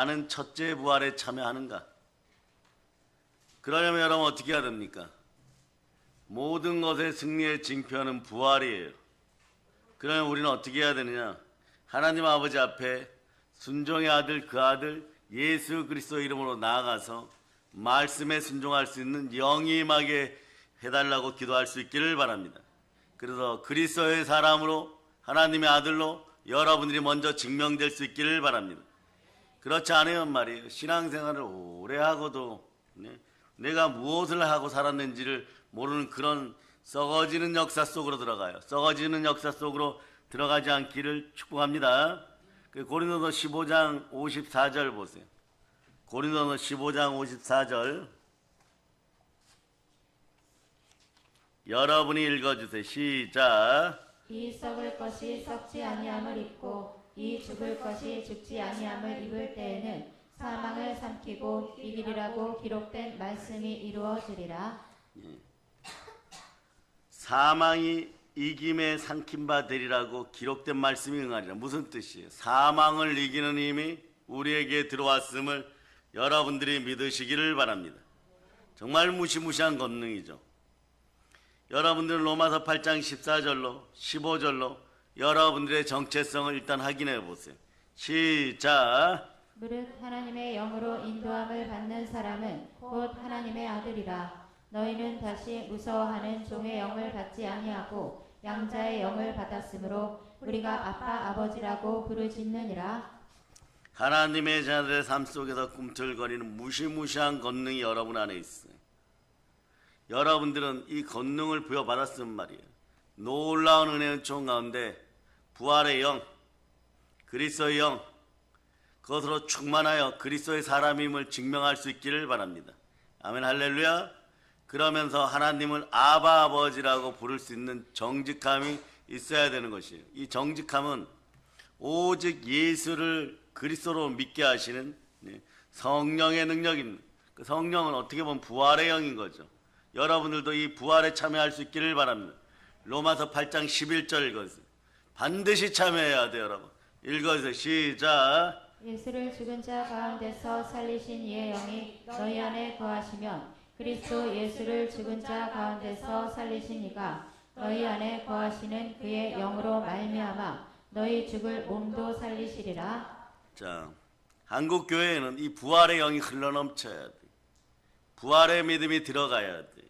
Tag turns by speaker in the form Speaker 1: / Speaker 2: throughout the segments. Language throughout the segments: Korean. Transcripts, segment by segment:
Speaker 1: 나는 첫째 부활에 참여하는가? 그러려면 여러분 어떻게 해야 됩니까? 모든 것의 승리의 징표는 부활이에요. 그러면 우리는 어떻게 해야 되느냐? 하나님 아버지 앞에 순종의 아들, 그 아들 예수 그리스도 이름으로 나아가서 말씀에 순종할 수 있는 영이 임하게 해달라고 기도할 수 있기를 바랍니다. 그래서 그리스도의 사람으로 하나님의 아들로 여러분들이 먼저 증명될 수 있기를 바랍니다. 그렇지 않으면 말이에요, 신앙생활을 오래 하고도 내가 무엇을 하고 살았는지를 모르는 그런 썩어지는 역사 속으로 들어가요. 썩어지는 역사 속으로 들어가지 않기를 축복합니다. 고린도서 15장 54절 보세요. 고린도서 15장 54절 여러분이 읽어주세요. 시작.
Speaker 2: 이 썩을 것이 썩지 아니함을 입고 이 죽을 것이 죽지 아니함을 입을 때에는 사망을 삼키고 이기리라고 기록된 말씀이 이루어지리라.
Speaker 1: 사망이 이김에 삼킨 바 되리라고 기록된 말씀이 응하리라. 무슨 뜻이에요? 사망을 이기는 힘이 우리에게 들어왔음을 여러분들이 믿으시기를 바랍니다. 정말 무시무시한 권능이죠. 여러분들은 로마서 8장 14절로 15절로 여러분들의 정체성을 일단 확인해 보세요. 시작.
Speaker 2: 무릇 하나님의 영으로 인도함을 받는 사람은 곧 하나님의 아들이라. 너희는 다시 무서워하는 종의 영을 받지 아니하고 양자의 영을 받았으므로 우리가 아빠 아버지라고 부르짖느니라.
Speaker 1: 하나님의 자들의 삶 속에서 꿈틀거리는 무시무시한 권능이 여러분 안에 있어요. 여러분들은 이 권능을 부여받았으면 말이에요, 놀라운 은혜의 총 가운데 부활의 영, 그리스도의 영, 그것으로 충만하여 그리스도의 사람임을 증명할 수 있기를 바랍니다. 아멘, 할렐루야. 그러면서 하나님을 아바 아버지라고 부를 수 있는 정직함이 있어야 되는 것이에요. 이 정직함은 오직 예수를 그리스도로 믿게 하시는 성령의 능력입니다. 그 성령은 어떻게 보면 부활의 영인 거죠. 여러분들도 이 부활에 참여할 수 있기를 바랍니다. 로마서 8장 11절 읽어주세요. 반드시 참여해야 돼요, 여러분. 읽어주세요. 시작.
Speaker 2: 예수를 죽은 자 가운데서 살리신 이의 영이 너희 안에 거하시면 그리스도 예수를 죽은 자 가운데서 살리신 이가 너희 안에 거하시는 그의 영으로 말미암아 너희 죽을 몸도 살리시리라.
Speaker 1: 자, 한국 교회에는 이 부활의 영이 흘러넘쳐야 돼. 부활의 믿음이 들어가야 돼.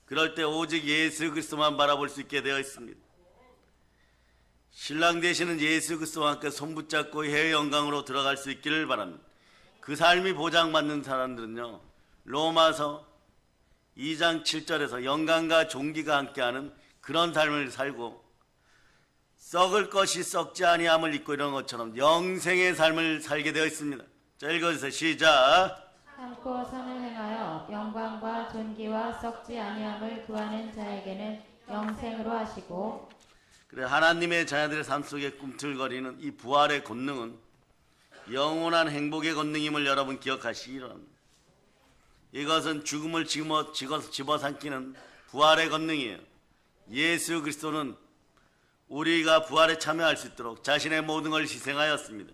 Speaker 1: 그럴 때 오직 예수 그리스도만 바라볼 수 있게 되어 있습니다. 신랑 되시는 예수 그리스도와 함께 손붙잡고 해의 영광으로 들어갈 수 있기를 바랍니다. 그 삶이 보장받는 사람들은요, 로마서 2장 7절에서 영광과 존귀가 함께하는 그런 삶을 살고 썩을 것이 썩지 아니함을 입고 이런 것처럼 영생의 삶을 살게 되어 있습니다. 자, 읽어주세요. 시작.
Speaker 2: 참고 선을 행하여 영광과 존귀와 썩지 아니함을 구하는 자에게는 영생으로 하시고.
Speaker 1: 그래, 하나님의 자녀들의 삶 속에 꿈틀거리는 이 부활의 권능은 영원한 행복의 권능임을 여러분 기억하시기 바랍니다. 이것은 죽음을 집어삼키는 부활의 권능이에요. 예수 그리스도는 우리가 부활에 참여할 수 있도록 자신의 모든 걸 희생하였습니다.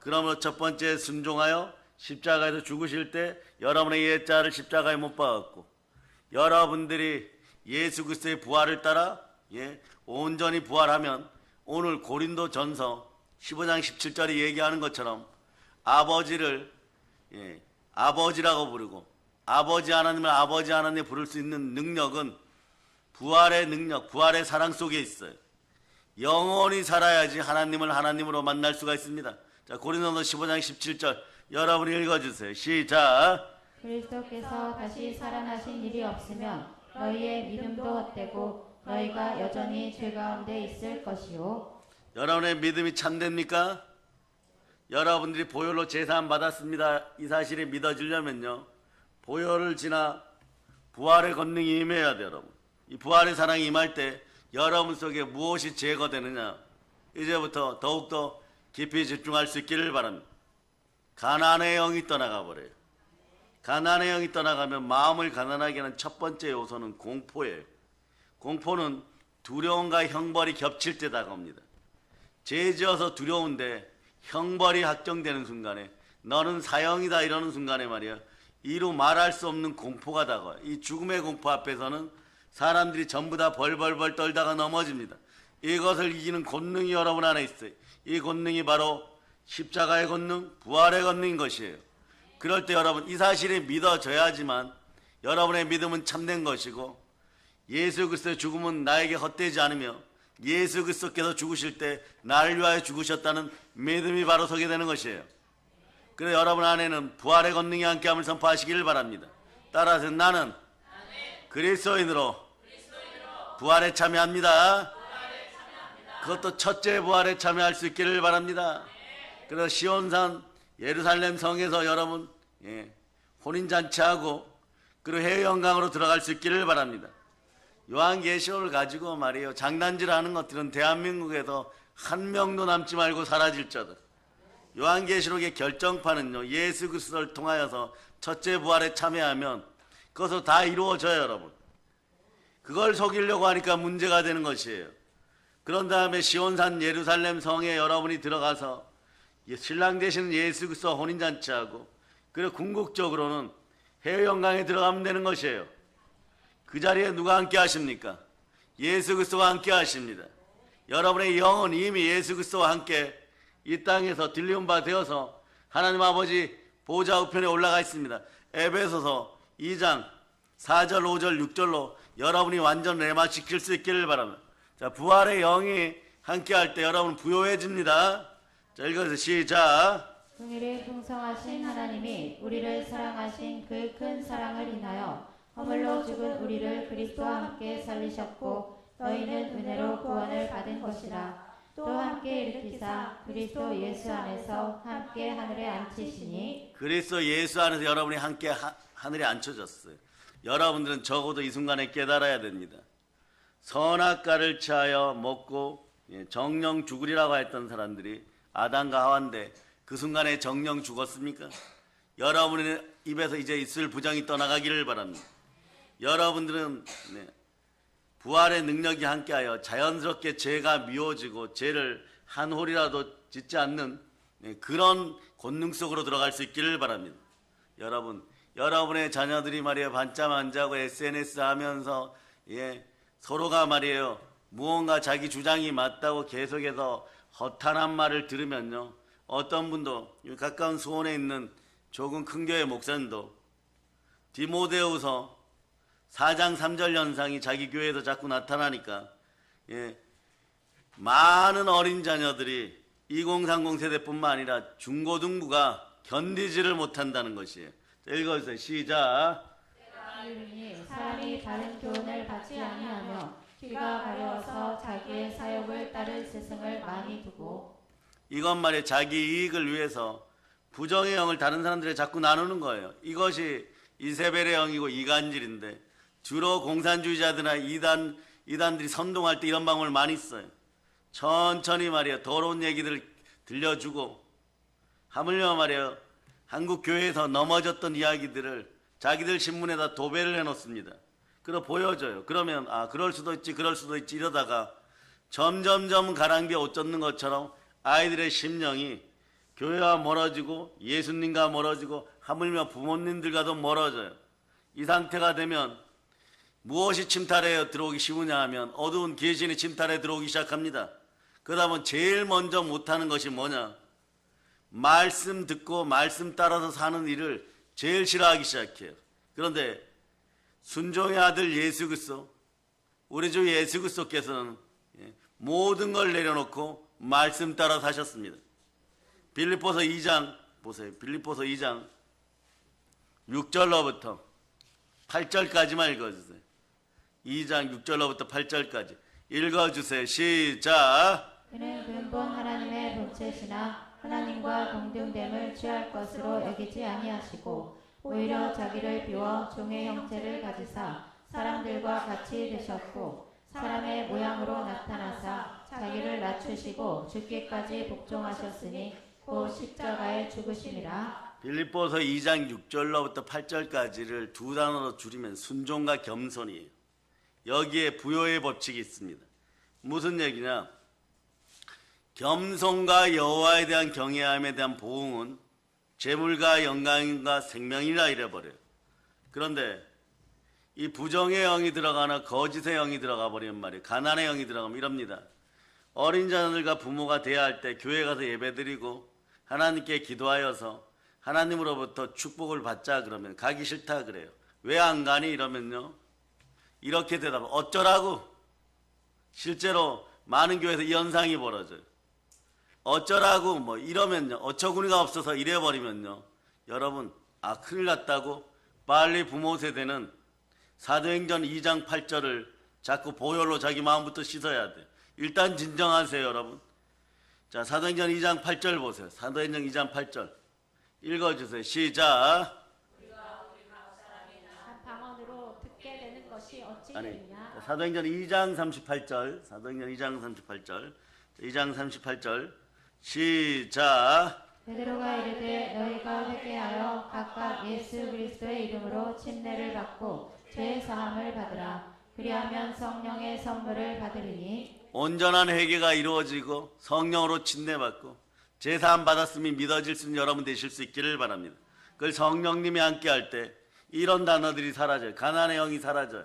Speaker 1: 그러므로 첫 번째 순종하여 십자가에서 죽으실 때 여러분의 옛자를 십자가에 못 박았고, 여러분들이 예수 그리스도의 부활을 따라 온전히 부활하면 오늘 고린도 전서 15장 17절이 얘기하는 것처럼 아버지를 아버지라고 부르고 아버지 하나님을 아버지 하나님 부를 수 있는 능력은 부활의 능력, 부활의 사랑 속에 있어요. 영원히 살아야지 하나님을 하나님으로 만날 수가 있습니다. 자, 고린도서 15장 17절 여러분이 읽어주세요. 시작.
Speaker 2: 그리스도께서 다시 살아나신 일이 없으면 너희의 믿음도 헛되고 너희가 여전히 죄 가운데 있을 것이요.
Speaker 1: 여러분의 믿음이 참됩니까? 여러분들이 보혈로 제사함 받았습니다, 이 사실이 믿어지려면요, 보혈을 지나 부활의 권능이 임해야 돼요. 여러분, 이 부활의 사랑이 임할 때 여러분 속에 무엇이 제거되느냐, 이제부터 더욱더 깊이 집중할 수 있기를 바랍니다. 가난의 영이 떠나가 버려요. 가난의 영이 떠나가면 마음을 가난하게 하는 첫 번째 요소는 공포예요. 공포는 두려움과 형벌이 겹칠 때 다가옵니다. 죄 지어서 두려운데 형벌이 확정되는 순간에 너는 사형이다 이러는 순간에 말이야 이루 말할 수 없는 공포가 다가와요. 이 죽음의 공포 앞에서는 사람들이 전부 다 벌벌벌 떨다가 넘어집니다. 이것을 이기는 권능이 여러분 안에 있어요. 이 권능이 바로 십자가의 권능, 부활의 권능인 것이에요. 그럴 때 여러분 이 사실이 믿어져야지만 여러분의 믿음은 참된 것이고 예수 그리스도의 죽음은 나에게 헛되지 않으며 예수 그리스도께서 죽으실 때 나를 위하여 죽으셨다는 믿음이 바로 서게 되는 것이에요. 그래서 여러분 안에는 부활의 권능이 함께함을 선포하시기를 바랍니다. 따라서 나는 그리스도인으로 부활에 참여합니다. 그것도 첫째 부활에 참여할 수 있기를 바랍니다. 그래서 시온산 예루살렘 성에서 여러분 혼인잔치하고 그리고 해외연강으로 들어갈 수 있기를 바랍니다. 요한계시록을 가지고 말이에요 장난질하는 것들은 대한민국에서 한 명도 남지 말고 사라질 자다. 요한계시록의 결정판은요 예수 그리스도를 통하여서 첫째 부활에 참여하면 그것으로 다 이루어져요. 여러분 그걸 속이려고 하니까 문제가 되는 것이에요. 그런 다음에 시온산 예루살렘 성에 여러분이 들어가서 신랑 되시는 예수 그리스도와 혼인잔치하고 그리고 궁극적으로는 해외연강에 들어가면 되는 것이에요. 그 자리에 누가 함께 하십니까? 예수 그리스도가 함께 하십니다. 여러분의 영은 이미 예수 그리스도와 함께 이 땅에서 들리운 바 되어서 하나님 아버지 보좌 우편에 올라가 있습니다. 에베소서 2장 4절 5절 6절로 여러분이 완전 레마시킬 수 있기를 바랍니다. 자, 부활의 영이 함께 할 때 여러분 부요해집니다. 자, 읽어서 시작.
Speaker 2: 긍휼이 풍성하신 하나님이 우리를 사랑하신 그 큰 사랑을 인하여 허물로 죽은 우리를 그리스도와 함께 살리셨고 너희는 은혜로 구원을 받은 것이라. 또 함께 일으키사 그리스도 예수 안에서 함께 하늘에 앉히시니
Speaker 1: 그리스도 예수 안에서 여러분이 함께 하늘에 앉혀졌어요. 여러분들은 적어도 이 순간에 깨달아야 됩니다. 선악과를 취하여 먹고 정령 죽으리라고 했던 사람들이 아담과 하와인데 그 순간에 정령 죽었습니까? 여러분의 입에서 이제 있을 부정이 떠나가기를 바랍니다. 여러분들은 부활의 능력이 함께하여 자연스럽게 죄가 미워지고 죄를 한 홀이라도 짓지 않는 그런 권능 속으로 들어갈 수 있기를 바랍니다. 여러분의 자녀들이 말이에요 반짝반짝하고 SNS 하면서 서로가 말이에요 무언가 자기 주장이 맞다고 계속해서 허탄한 말을 들으면요 어떤 분도 가까운 수원에 있는 조금 큰 교회 목사님도 디모데후서 4장 3절 현상이 자기 교회에서 자꾸 나타나니까 많은 어린 자녀들이 2030 세대뿐만 아니라 중고등부가 견디지를 못한다는 것이에요. 읽어주세요. 시작.
Speaker 2: 사람이 다른 교훈을 받지 아니하며 귀가 가려워서 자기의 사욕을 따를 스승을 많이 두고
Speaker 1: 이것 말이에요. 자기 이익을 위해서 부정의 영을 다른 사람들에 자꾸 나누는 거예요. 이것이 이세벨의 영이고 이간질인데 주로 공산주의자들이나 이단들이 선동할 때 이런 방법을 많이 써요. 천천히 말이에요. 더러운 얘기들을 들려주고 하물며 말이에요. 한국 교회에서 넘어졌던 이야기들을 자기들 신문에다 도배를 해놓습니다. 그러 보여줘요. 그러면 그럴 수도 있지 이러다가 점점점 가랑비에 옷 젖는 것처럼 아이들의 심령이 교회와 멀어지고 예수님과 멀어지고 하물며 부모님들과도 멀어져요. 이 상태가 되면 무엇이 침탈에 들어오기 쉬우냐 하면 어두운 귀신이 침탈에 들어오기 시작합니다. 그러다 보면 제일 먼저 못하는 것이 뭐냐? 말씀 듣고 말씀 따라서 사는 일을 제일 싫어하기 시작해요. 그런데 순종의 아들 예수 그리스도, 우리 주 예수 그리스도께서는 모든 걸 내려놓고 말씀 따라 사셨습니다. 빌립보서 2장 보세요. 빌립보서 2장 6절로부터 8절까지만 읽어주세요. 2장 6절로부터 8절까지 읽어주세요. 시작.
Speaker 2: 그는 근본 하나님의 본체시나 하나님과 동등됨을 취할 것으로 여기지 아니하시고 오히려 자기를 비워 종의 형체를 가지사 사람들과 같이 되셨고 사람의 모양으로 나타나사 자기를 낮추시고 죽기까지 복종하셨으니 곧 십자가에 죽으심이라.
Speaker 1: 빌립보서 2장 6절로부터 8절까지를 두 단어로 줄이면 순종과 겸손이에요. 여기에 부요의 법칙이 있습니다. 무슨 얘기냐? 겸손과 여호와에 대한 경외함에 대한 보응은 재물과 영광과 생명이라 이래버려요. 그런데 이 부정의 영이 들어가나 거짓의 영이 들어가 버리면 말이에요. 가난의 영이 들어가면 이럽니다. 어린 자녀들과 부모가 돼야 할 때 교회 가서 예배드리고 하나님께 기도하여서 하나님으로부터 축복을 받자 그러면 가기 싫다 그래요. 왜 안 가니 이러면요. 이렇게 대답 어쩌라고? 실제로 많은 교회에서 이 현상이 벌어져요. 어쩌라고 뭐 이러면요. 어처구니가 없어서 이래버리면요. 여러분 큰일 났다고 빨리 부모 세대는 사도행전 2장 8절을 자꾸 보혈로 자기 마음부터 씻어야 돼요. 일단 진정하세요 여러분. 자, 사도행전 2장 8절 보세요. 사도행전 2장 8절 읽어주세요. 시작.
Speaker 2: 방언으로 듣게 되는 것이 어찌 되느냐.
Speaker 1: 사도행전 2장 38절 사도행전 2장 38절 2장 38절 시작.
Speaker 2: 베드로가 이르되 너희가 회개하여 각각 예수 그리스도의 이름으로 침례를 받고 죄 사함을 받으라. 그리하면 성령의 선물을 받으리니.
Speaker 1: 온전한 회개가 이루어지고 성령으로 침례받고 제사함 받았음이 믿어질 수 있는 여러분 되실 수 있기를 바랍니다. 그걸 성령님이 함께 할 때 이런 단어들이 사라져요. 가난의 영이 사라져요.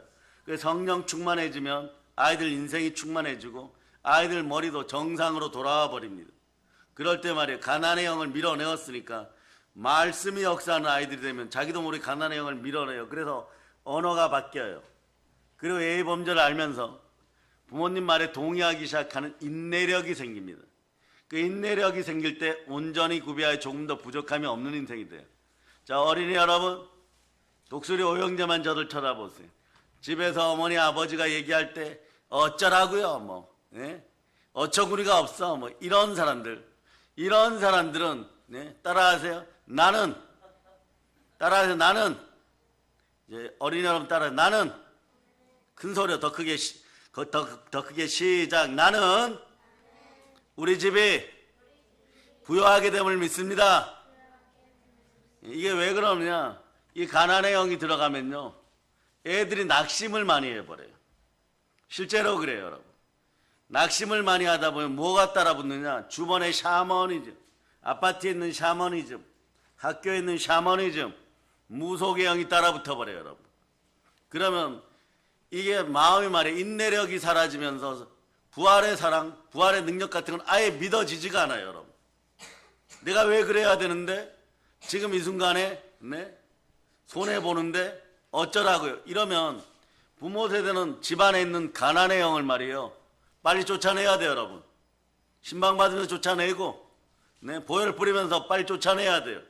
Speaker 1: 성령 충만해지면 아이들 인생이 충만해지고 아이들 머리도 정상으로 돌아와 버립니다. 그럴 때 말이에요. 가난의 영을 밀어내었으니까 말씀이 역사하는 아이들이 되면 자기도 모르게 가난의 영을 밀어내요. 그래서 언어가 바뀌어요. 그리고 예의 범절을 알면서 부모님 말에 동의하기 시작하는 인내력이 생깁니다. 그 인내력이 생길 때 온전히 구비하여 조금 더 부족함이 없는 인생이 돼요. 자, 어린이 여러분, 독수리 오형제만 저를 쳐다보세요. 집에서 어머니 아버지가 얘기할 때 어쩌라고요 뭐 어처구니가 없어 뭐 이런 사람들은 따라하세요. 따라하세요. 나는 이제 어린이 여러분 따라해요. 나는 큰 소리로 더 크게 시작. 나는 우리 집이 부유하게 됨을 믿습니다. 이게 왜 그러느냐? 이 가난의 영이 들어가면요 애들이 낙심을 많이 해버려요. 실제로 그래요 여러분. 낙심을 많이 하다 보면 뭐가 따라붙느냐? 주변의 샤머니즘, 아파트에 있는 샤머니즘, 학교에 있는 샤머니즘, 무속의 영이 따라붙어 버려요 여러분. 그러면 이게 마음이 말이에요. 인내력이 사라지면서 부활의 사랑, 부활의 능력 같은 건 아예 믿어지지가 않아요 여러분. 내가 왜 그래야 되는데 지금 이 순간에 손해보는데 어쩌라고요. 이러면 부모 세대는 집안에 있는 가난의 영을 말이에요 빨리 쫓아내야 돼요 여러분. 신방 받으면서 쫓아내고 보혈을 뿌리면서 빨리 쫓아내야 돼요.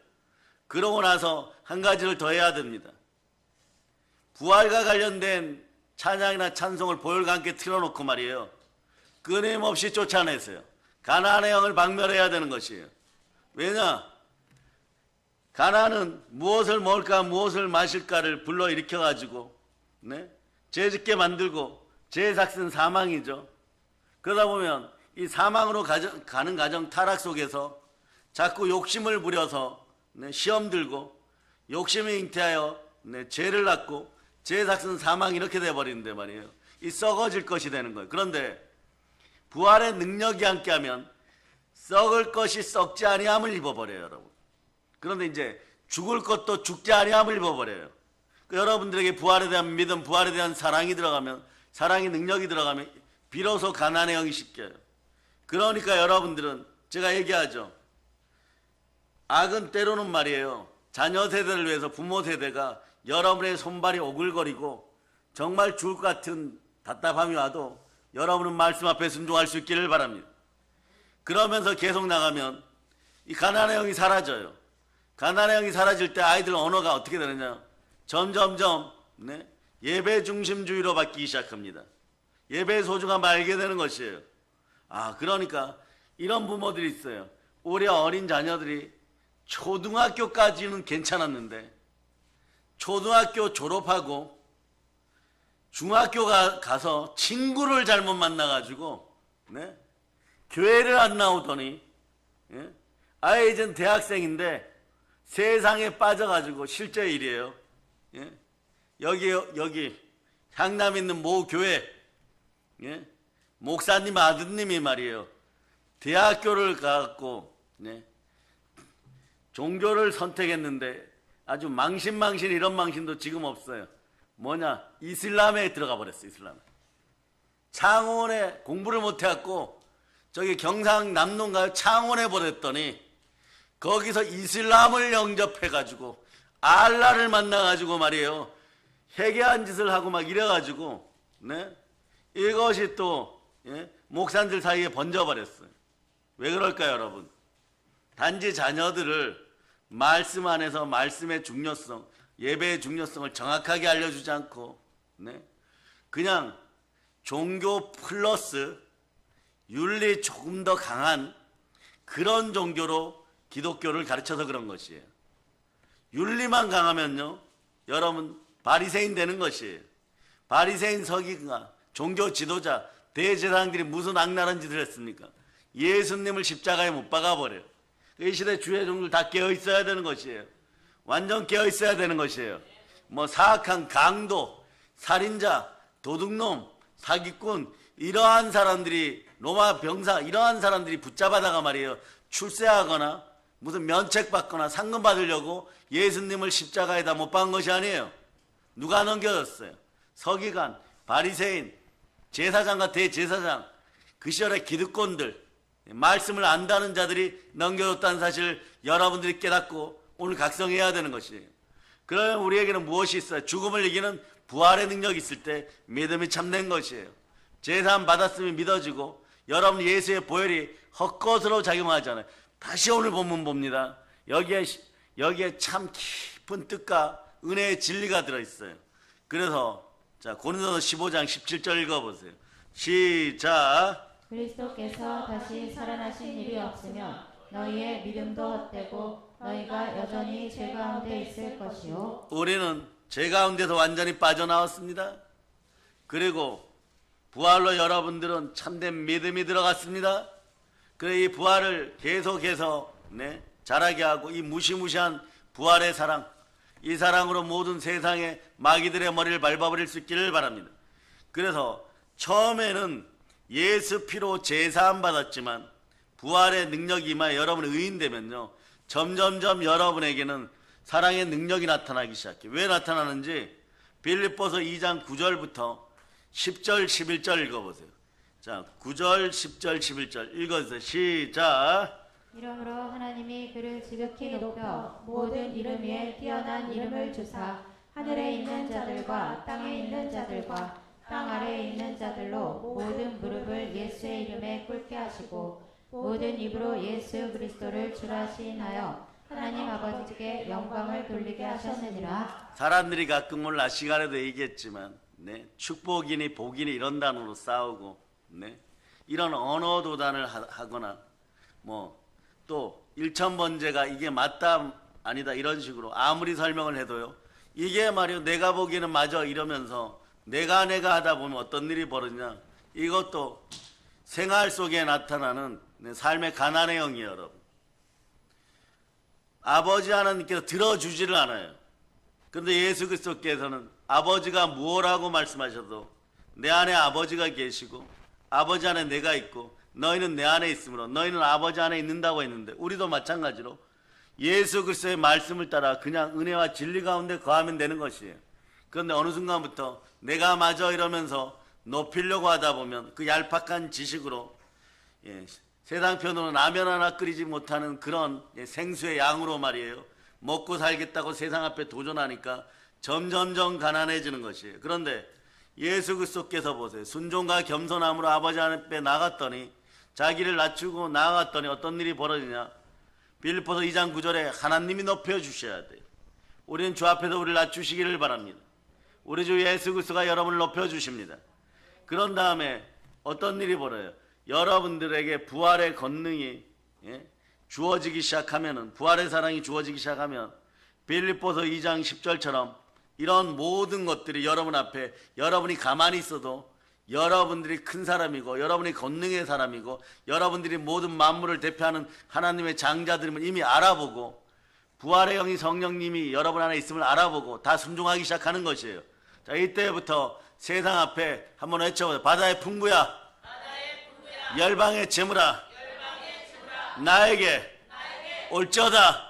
Speaker 1: 그러고 나서 한 가지를 더 해야 됩니다. 부활과 관련된 찬양이나 찬송을 보혈과 함께 틀어놓고 말이에요 끊임없이 쫓아내세요. 가난의 영을 박멸해야 되는 것이에요. 왜냐? 가난은 무엇을 먹을까 무엇을 마실까를 불러일으켜가지고 죄짓게 만들고 죄의 삭은 사망이죠. 그러다 보면 이 사망으로 가는 과정 타락 속에서 자꾸 욕심을 부려서 시험 들고 욕심에 잉태하여 죄를 낳고 죄의 삭은 사망 이렇게 돼버리는데 말이에요. 이 썩어질 것이 되는 거예요. 그런데 부활의 능력이 함께하면 썩을 것이 썩지 아니함을 입어버려요 여러분. 그런데 이제 죽을 것도 죽지 아니함을 입어버려요. 여러분들에게 부활에 대한 믿음, 부활에 대한 사랑이 들어가면, 사랑의 능력이 들어가면 비로소 가난의 영이 씻겨요. 그러니까 여러분들은 제가 얘기하죠. 악은 때로는 말이에요. 자녀 세대를 위해서 부모 세대가 여러분의 손발이 오글거리고 정말 죽을 것 같은 답답함이 와도 여러분은 말씀 앞에 순종할 수 있기를 바랍니다. 그러면서 계속 나가면 이 가난의 영이 사라져요. 가난의 영이 사라질 때 아이들 언어가 어떻게 되느냐? 점점점 예배 중심주의로 바뀌기 시작합니다. 예배의 소중함을 알게 되는 것이에요. 그러니까 이런 부모들이 있어요. 우리 어린 자녀들이 초등학교까지는 괜찮았는데 초등학교 졸업하고 중학교 가서 친구를 잘못 만나가지고 교회를 안 나오더니 아예 이젠 대학생인데 세상에 빠져가지고 실제 일이에요. 여기 향남 있는 모 교회 목사님 아드님이 말이에요. 대학교를 가갖고 종교를 선택했는데 아주 망신 이런 망신도 지금 없어요. 뭐냐? 이슬람에 들어가 버렸어. 이슬람에. 창원에 공부를 못해갖고 저기 경상남도인가요? 창원에 보냈더니 거기서 이슬람을 영접해가지고 알라를 만나가지고 말이에요. 회개한 짓을 하고 막 이래가지고 네? 이것이 또 목사님들 사이에 번져버렸어요. 왜 그럴까요, 여러분? 단지 자녀들을 말씀 안에서 말씀의 중요성, 예배의 중요성을 정확하게 알려주지 않고 그냥 종교 플러스 윤리 조금 더 강한 그런 종교로 기독교를 가르쳐서 그런 것이에요. 윤리만 강하면요, 여러분 바리새인 되는 것이에요. 바리새인 서기가 종교 지도자 대제사장들이 무슨 악랄한 짓을 했습니까? 예수님을 십자가에 못 박아버려요. 이 시대 주의 종들 다 깨어 있어야 되는 것이에요. 완전 깨어 있어야 되는 것이에요. 뭐 사악한 강도, 살인자, 도둑놈, 사기꾼 이러한 사람들이 로마 병사 이러한 사람들이 붙잡아다가 말이에요. 출세하거나 무슨 면책 받거나 상금 받으려고 예수님을 십자가에다 못 박은 것이 아니에요. 누가 넘겨줬어요? 서기관, 바리새인, 제사장과 대제사장, 그 시절의 기득권들, 말씀을 안다는 자들이 넘겨줬다는 사실을 여러분들이 깨닫고 오늘 각성해야 되는 것이에요. 그러면 우리에게는 무엇이 있어요? 죽음을 이기는 부활의 능력이 있을 때 믿음이 참된 것이에요. 제사함 받았으면 믿어지고 여러분 예수의 보혈이 헛것으로 작용하잖아요. 다시 오늘 본문 봅니다. 여기에 참 깊은 뜻과 은혜의 진리가 들어있어요. 그래서 자 고린도서 15장 17절 읽어보세요. 시작.
Speaker 2: 그리스도께서 다시 살아나신 일이 없으면 너희의 믿음도 헛되고 너희가 여전히 죄 가운데 있을 것이요.
Speaker 1: 우리는 죄 가운데서 완전히 빠져나왔습니다. 그리고 부활로 여러분들은 참된 믿음이 들어갔습니다. 그래 이 부활을 계속해서 자라게 하고 이 무시무시한 부활의 사랑, 이 사랑으로 모든 세상의 마귀들의 머리를 밟아버릴 수 있기를 바랍니다. 그래서 처음에는 예수 피로 제사함 받았지만 부활의 능력이 임하여 여러분이 의인되면요, 점점점 여러분에게는 사랑의 능력이 나타나기 시작해요. 왜 나타나는지 빌립보서 2장 9절부터 10절 11절 읽어보세요. 자 9절 10절 11절 읽어주세요. 시작.
Speaker 2: 이러므로 하나님이 그를 지극히 높여 모든 이름 위에 뛰어난 이름을 주사 하늘에 있는 자들과 땅에 있는 자들과 땅 아래에 있는 자들로 모든 무릎을 예수의 이름에 꿇게 하시고 모든 입으로 예수 그리스도를 주라 시인하여 하나님 아버지께 영광을 돌리게 하셨느니라.
Speaker 1: 사람들이 가끔 몰라 시간에도 얘기했지만 축복이니 복이니 이런 단어로 싸우고 이런 언어 도단을 하거나 뭐 또 일천번제가 이게 맞다 아니다 이런 식으로 아무리 설명을 해도요, 이게 말이요 내가 보기에는 맞아 이러면서 내가 하다 보면 어떤 일이 벌어지냐, 이것도 생활 속에 나타나는 삶의 가난의 영이에요. 여러분, 아버지 하나님께서 들어주지를 않아요. 그런데 예수 그리스도께서는 아버지가 무엇라고 말씀하셔도 내 안에 아버지가 계시고 아버지 안에 내가 있고 너희는 내 안에 있으므로 너희는 아버지 안에 있는다고 했는데, 우리도 마찬가지로 예수 그리스도의 말씀을 따라 그냥 은혜와 진리 가운데 거하면 되는 것이에요. 그런데 어느 순간부터 내가 맞아 이러면서 높이려고 하다 보면 그 얄팍한 지식으로 세상 편으로 라면 하나 끓이지 못하는 그런 생수의 양으로 말이에요, 먹고 살겠다고 세상 앞에 도전하니까 점점점 가난해지는 것이에요. 그런데 예수 그리스도께서 보세요. 순종과 겸손함으로 아버지 앞에 나갔더니, 자기를 낮추고 나아갔더니 어떤 일이 벌어지냐. 빌립보서 2장 9절에 하나님이 높여주셔야 돼요. 우리는 주 앞에서 우리를 낮추시기를 바랍니다. 우리 주 예수 그리스도가 여러분을 높여주십니다. 그런 다음에 어떤 일이 벌어요? 여러분들에게 부활의 권능이 주어지기 시작하면은, 부활의 사랑이 주어지기 시작하면 빌립보서 2장 10절처럼 이런 모든 것들이 여러분 앞에, 여러분이 가만히 있어도 여러분들이 큰 사람이고 여러분이 권능의 사람이고 여러분들이 모든 만물을 대표하는 하나님의 장자들임을 이미 알아보고, 부활의 영이 성령님이 여러분 안에 있음을 알아보고 다 순종하기 시작하는 것이에요. 자, 이때부터 세상 앞에 한번 외쳐보세요. 바다의 풍부야, 열방의 재물아, 나에게 올지어다.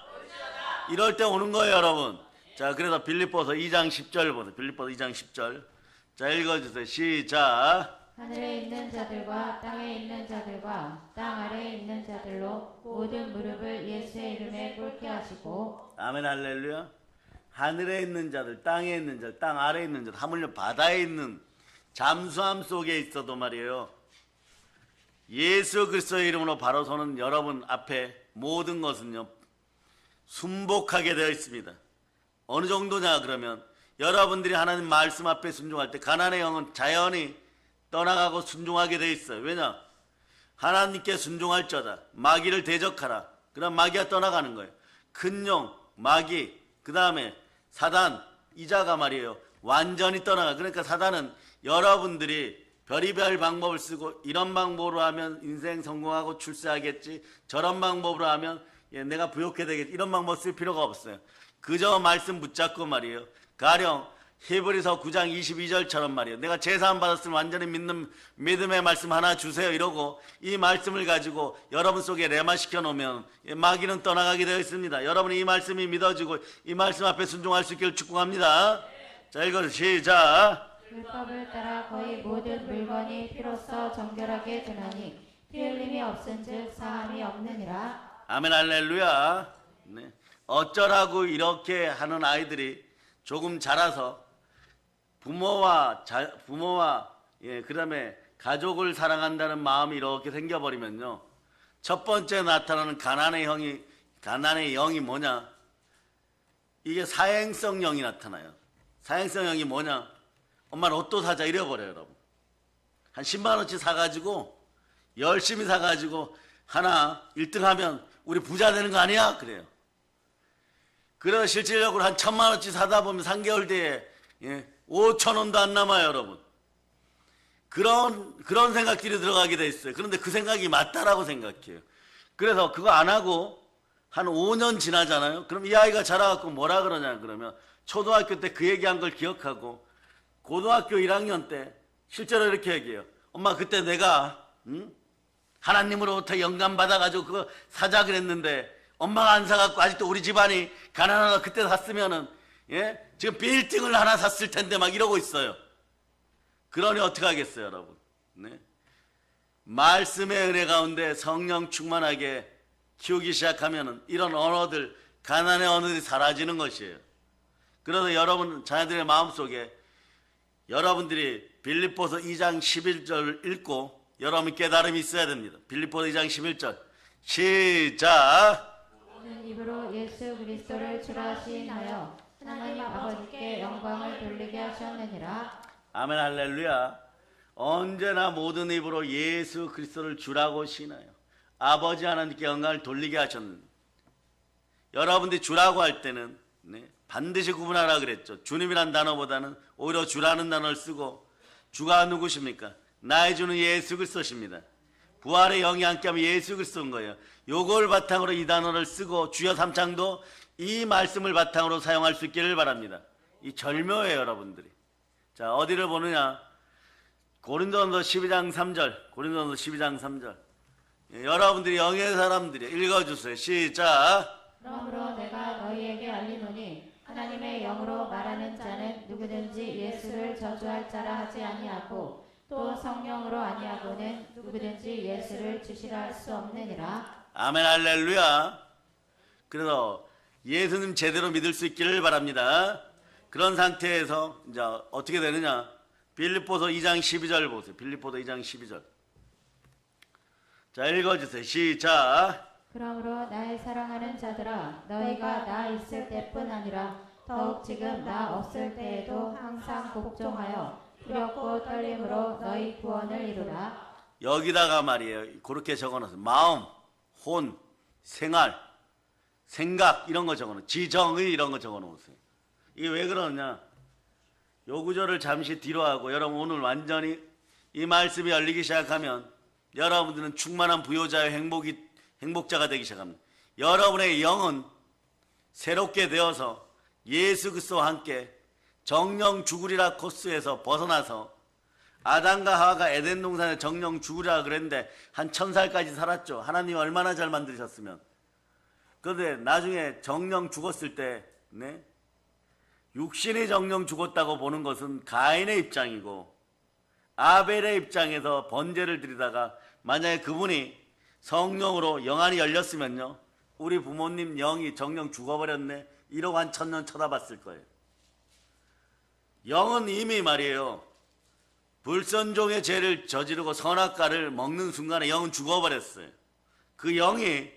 Speaker 1: 이럴 때 오는 거예요, 여러분. 자, 그래서 빌립보서 2장 10절 보세요. 빌립보서 2장 10절. 자, 읽어주세요. 시작.
Speaker 2: 하늘에 있는 자들과 땅에 있는 자들과 땅 아래에 있는 자들로 모든 무릎을 예수의 이름에 꿇게 하시고
Speaker 1: 아멘 할렐루야. 하늘에 있는 자들, 땅에 있는 자들, 땅 아래에 있는 자들, 하물며 바다에 있는 잠수함 속에 있어도 말이에요. 예수 그리스도의 이름으로 바로 서는 여러분 앞에 모든 것은요 순복하게 되어 있습니다. 어느 정도냐 그러면 여러분들이 하나님 말씀 앞에 순종할 때 가난의 영은 자연히 떠나가고 순종하게 되어 있어요. 왜냐? 하나님께 순종할 자다. 마귀를 대적하라. 그럼 마귀가 떠나가는 거예요. 큰 용, 마귀, 그 다음에 사단, 이자가 말이에요. 완전히 떠나가. 그러니까 사단은 여러분들이 별의별 방법을 쓰고 이런 방법으로 하면 인생 성공하고 출세하겠지. 저런 방법으로 하면 내가 부욕해 되겠지. 이런 방법 쓸 필요가 없어요. 그저 말씀 붙잡고 말이에요. 가령 히브리서 9장 22절처럼 말이에요. 내가 제사함 받았으면 완전히 믿는 믿음의 말씀 하나 주세요 이러고 이 말씀을 가지고 여러분 속에 레마시켜 놓으면 마귀는 떠나가게 되어 있습니다. 여러분이 이 말씀이 믿어지고 이 말씀 앞에 순종할 수 있기를 축복합니다. 자, 읽어주세요. 시작.
Speaker 2: 율법을 따라 거의 모든 물건이 피로써 정결하게 되나니 피 흘림이 없은즉 사함이 없느니라.
Speaker 1: 아멘 할렐루야. 네. 어쩌라고 이렇게 하는 아이들이 조금 자라서 부모와 그다음에 가족을 사랑한다는 마음이 이렇게 생겨버리면요. 첫 번째 나타나는 가난의 영이 뭐냐? 이게 사행성 영이 나타나요. 사행성 영이 뭐냐? 엄마 로또 사자 이래버려요, 여러분. 한 10만 원치 사가지고 열심히 사가지고 하나 1등 하면 우리 부자 되는 거 아니야? 그래요. 그래서 실질적으로 한 1,000만 원치 사다 보면 3개월 뒤에 5천 원도 안 남아요, 여러분. 그런 생각들이 들어가게 돼 있어요. 그런데 그 생각이 맞다라고 생각해요. 그래서 그거 안 하고 한 5년 지나잖아요. 그럼 이 아이가 자라갖고 뭐라 그러냐 그러면 초등학교 때 그 얘기한 걸 기억하고 고등학교 1학년 때 실제로 이렇게 얘기해요. 엄마 그때 내가 하나님으로부터 영감 받아가지고 그거 사자 그랬는데 엄마가 안 사갖고 아직도 우리 집안이 가난하다 그때 샀으면은 지금 빌딩을 하나 샀을 텐데 막 이러고 있어요. 그러니 어떻게 하겠어요, 여러분? 네? 말씀의 은혜 가운데 성령 충만하게 키우기 시작하면은 이런 언어들, 가난의 언어들이 사라지는 것이에요. 그래서 여러분 자녀들의 마음속에 여러분들이 빌립보서 2장 11절 읽고 여러분 깨달음이 있어야 됩니다. 빌립보서 2장 11절 시작.
Speaker 2: 모든 입으로 예수 그리스도를 주라 시인하여 하나님 아버지께 영광을 돌리게 하셨느니라.
Speaker 1: 아멘 할렐루야. 언제나 모든 입으로 예수 그리스도를 주라고 시인하여 아버지 하나님께 영광을 돌리게 하셨느니라. 여러분들이 주라고 할 때는 반드시 구분하라 그랬죠. 주님이란 단어보다는 오히려 주라는 단어를 쓰고 주가 누구십니까? 나의 주는 예수 그리스도십니다. 부활의 영이 함께하면 예수 그리스도인 거예요. 요걸 바탕으로 이 단어를 쓰고 주여 삼창도 이 말씀을 바탕으로 사용할 수 있기를 바랍니다. 이 절묘해요, 여러분들이. 자, 어디를 보느냐? 고린도전서 12장 3절. 고린도전서 12장 3절. 여러분들이 영의 사람들이 읽어주세요. 시작.
Speaker 2: 그러므로 내가 너희에게 알리노니 하나님의 영으로 말하는 자는 누구든지 예수를 저주할 자라 하지 아니하고 또 성령으로 아니하고는 누구든지 예수를 주시라 할 수 없느니라.
Speaker 1: 아멘 할렐루야. 그래서 예수님 제대로 믿을 수 있기를 바랍니다. 그런 상태에서 이제 어떻게 되느냐? 빌립보서 2장 12절 보세요. 빌립보서 2장 12절. 자, 읽어주세요. 시작.
Speaker 2: 그러므로 나의 사랑하는 자들아 너희가 나 있을 때뿐 아니라 더욱 지금 나 없을 때에도 항상 복종하여 두렵고 떨림으로 너희 구원을 이루라.
Speaker 1: 여기다가 말이에요. 그렇게 적어놨어요. 마음, 혼, 생활, 생각 이런 거 적어놓으세요. 지정의 이런 거 적어놓으세요. 이게 왜 그러냐? 요 구절을 잠시 뒤로 하고 여러분 오늘 완전히 이 말씀이 열리기 시작하면 여러분들은 충만한 부요자의 행복자가 되기 시작합니다. 여러분의 영은 새롭게 되어서 예수 그리스도와 함께 정령 죽으리라 코스에서 벗어나서 아담과 하와가 에덴 동산에 정령 죽으리라 그랬는데 한 1000살까지 살았죠. 하나님이 얼마나 잘 만드셨으면 그런데 나중에 정령 죽었을 때 네? 육신이 정령 죽었다고 보는 것은 가인의 입장이고 아벨의 입장에서 번제를 드리다가 만약에 그분이 성령으로 영안이 열렸으면요, 우리 부모님 영이 정령 죽어버렸네 이러고 한 1000년 쳐다봤을 거예요. 영은 이미 말이에요, 불선종의 죄를 저지르고 선악과를 먹는 순간에 영은 죽어버렸어요. 그 영이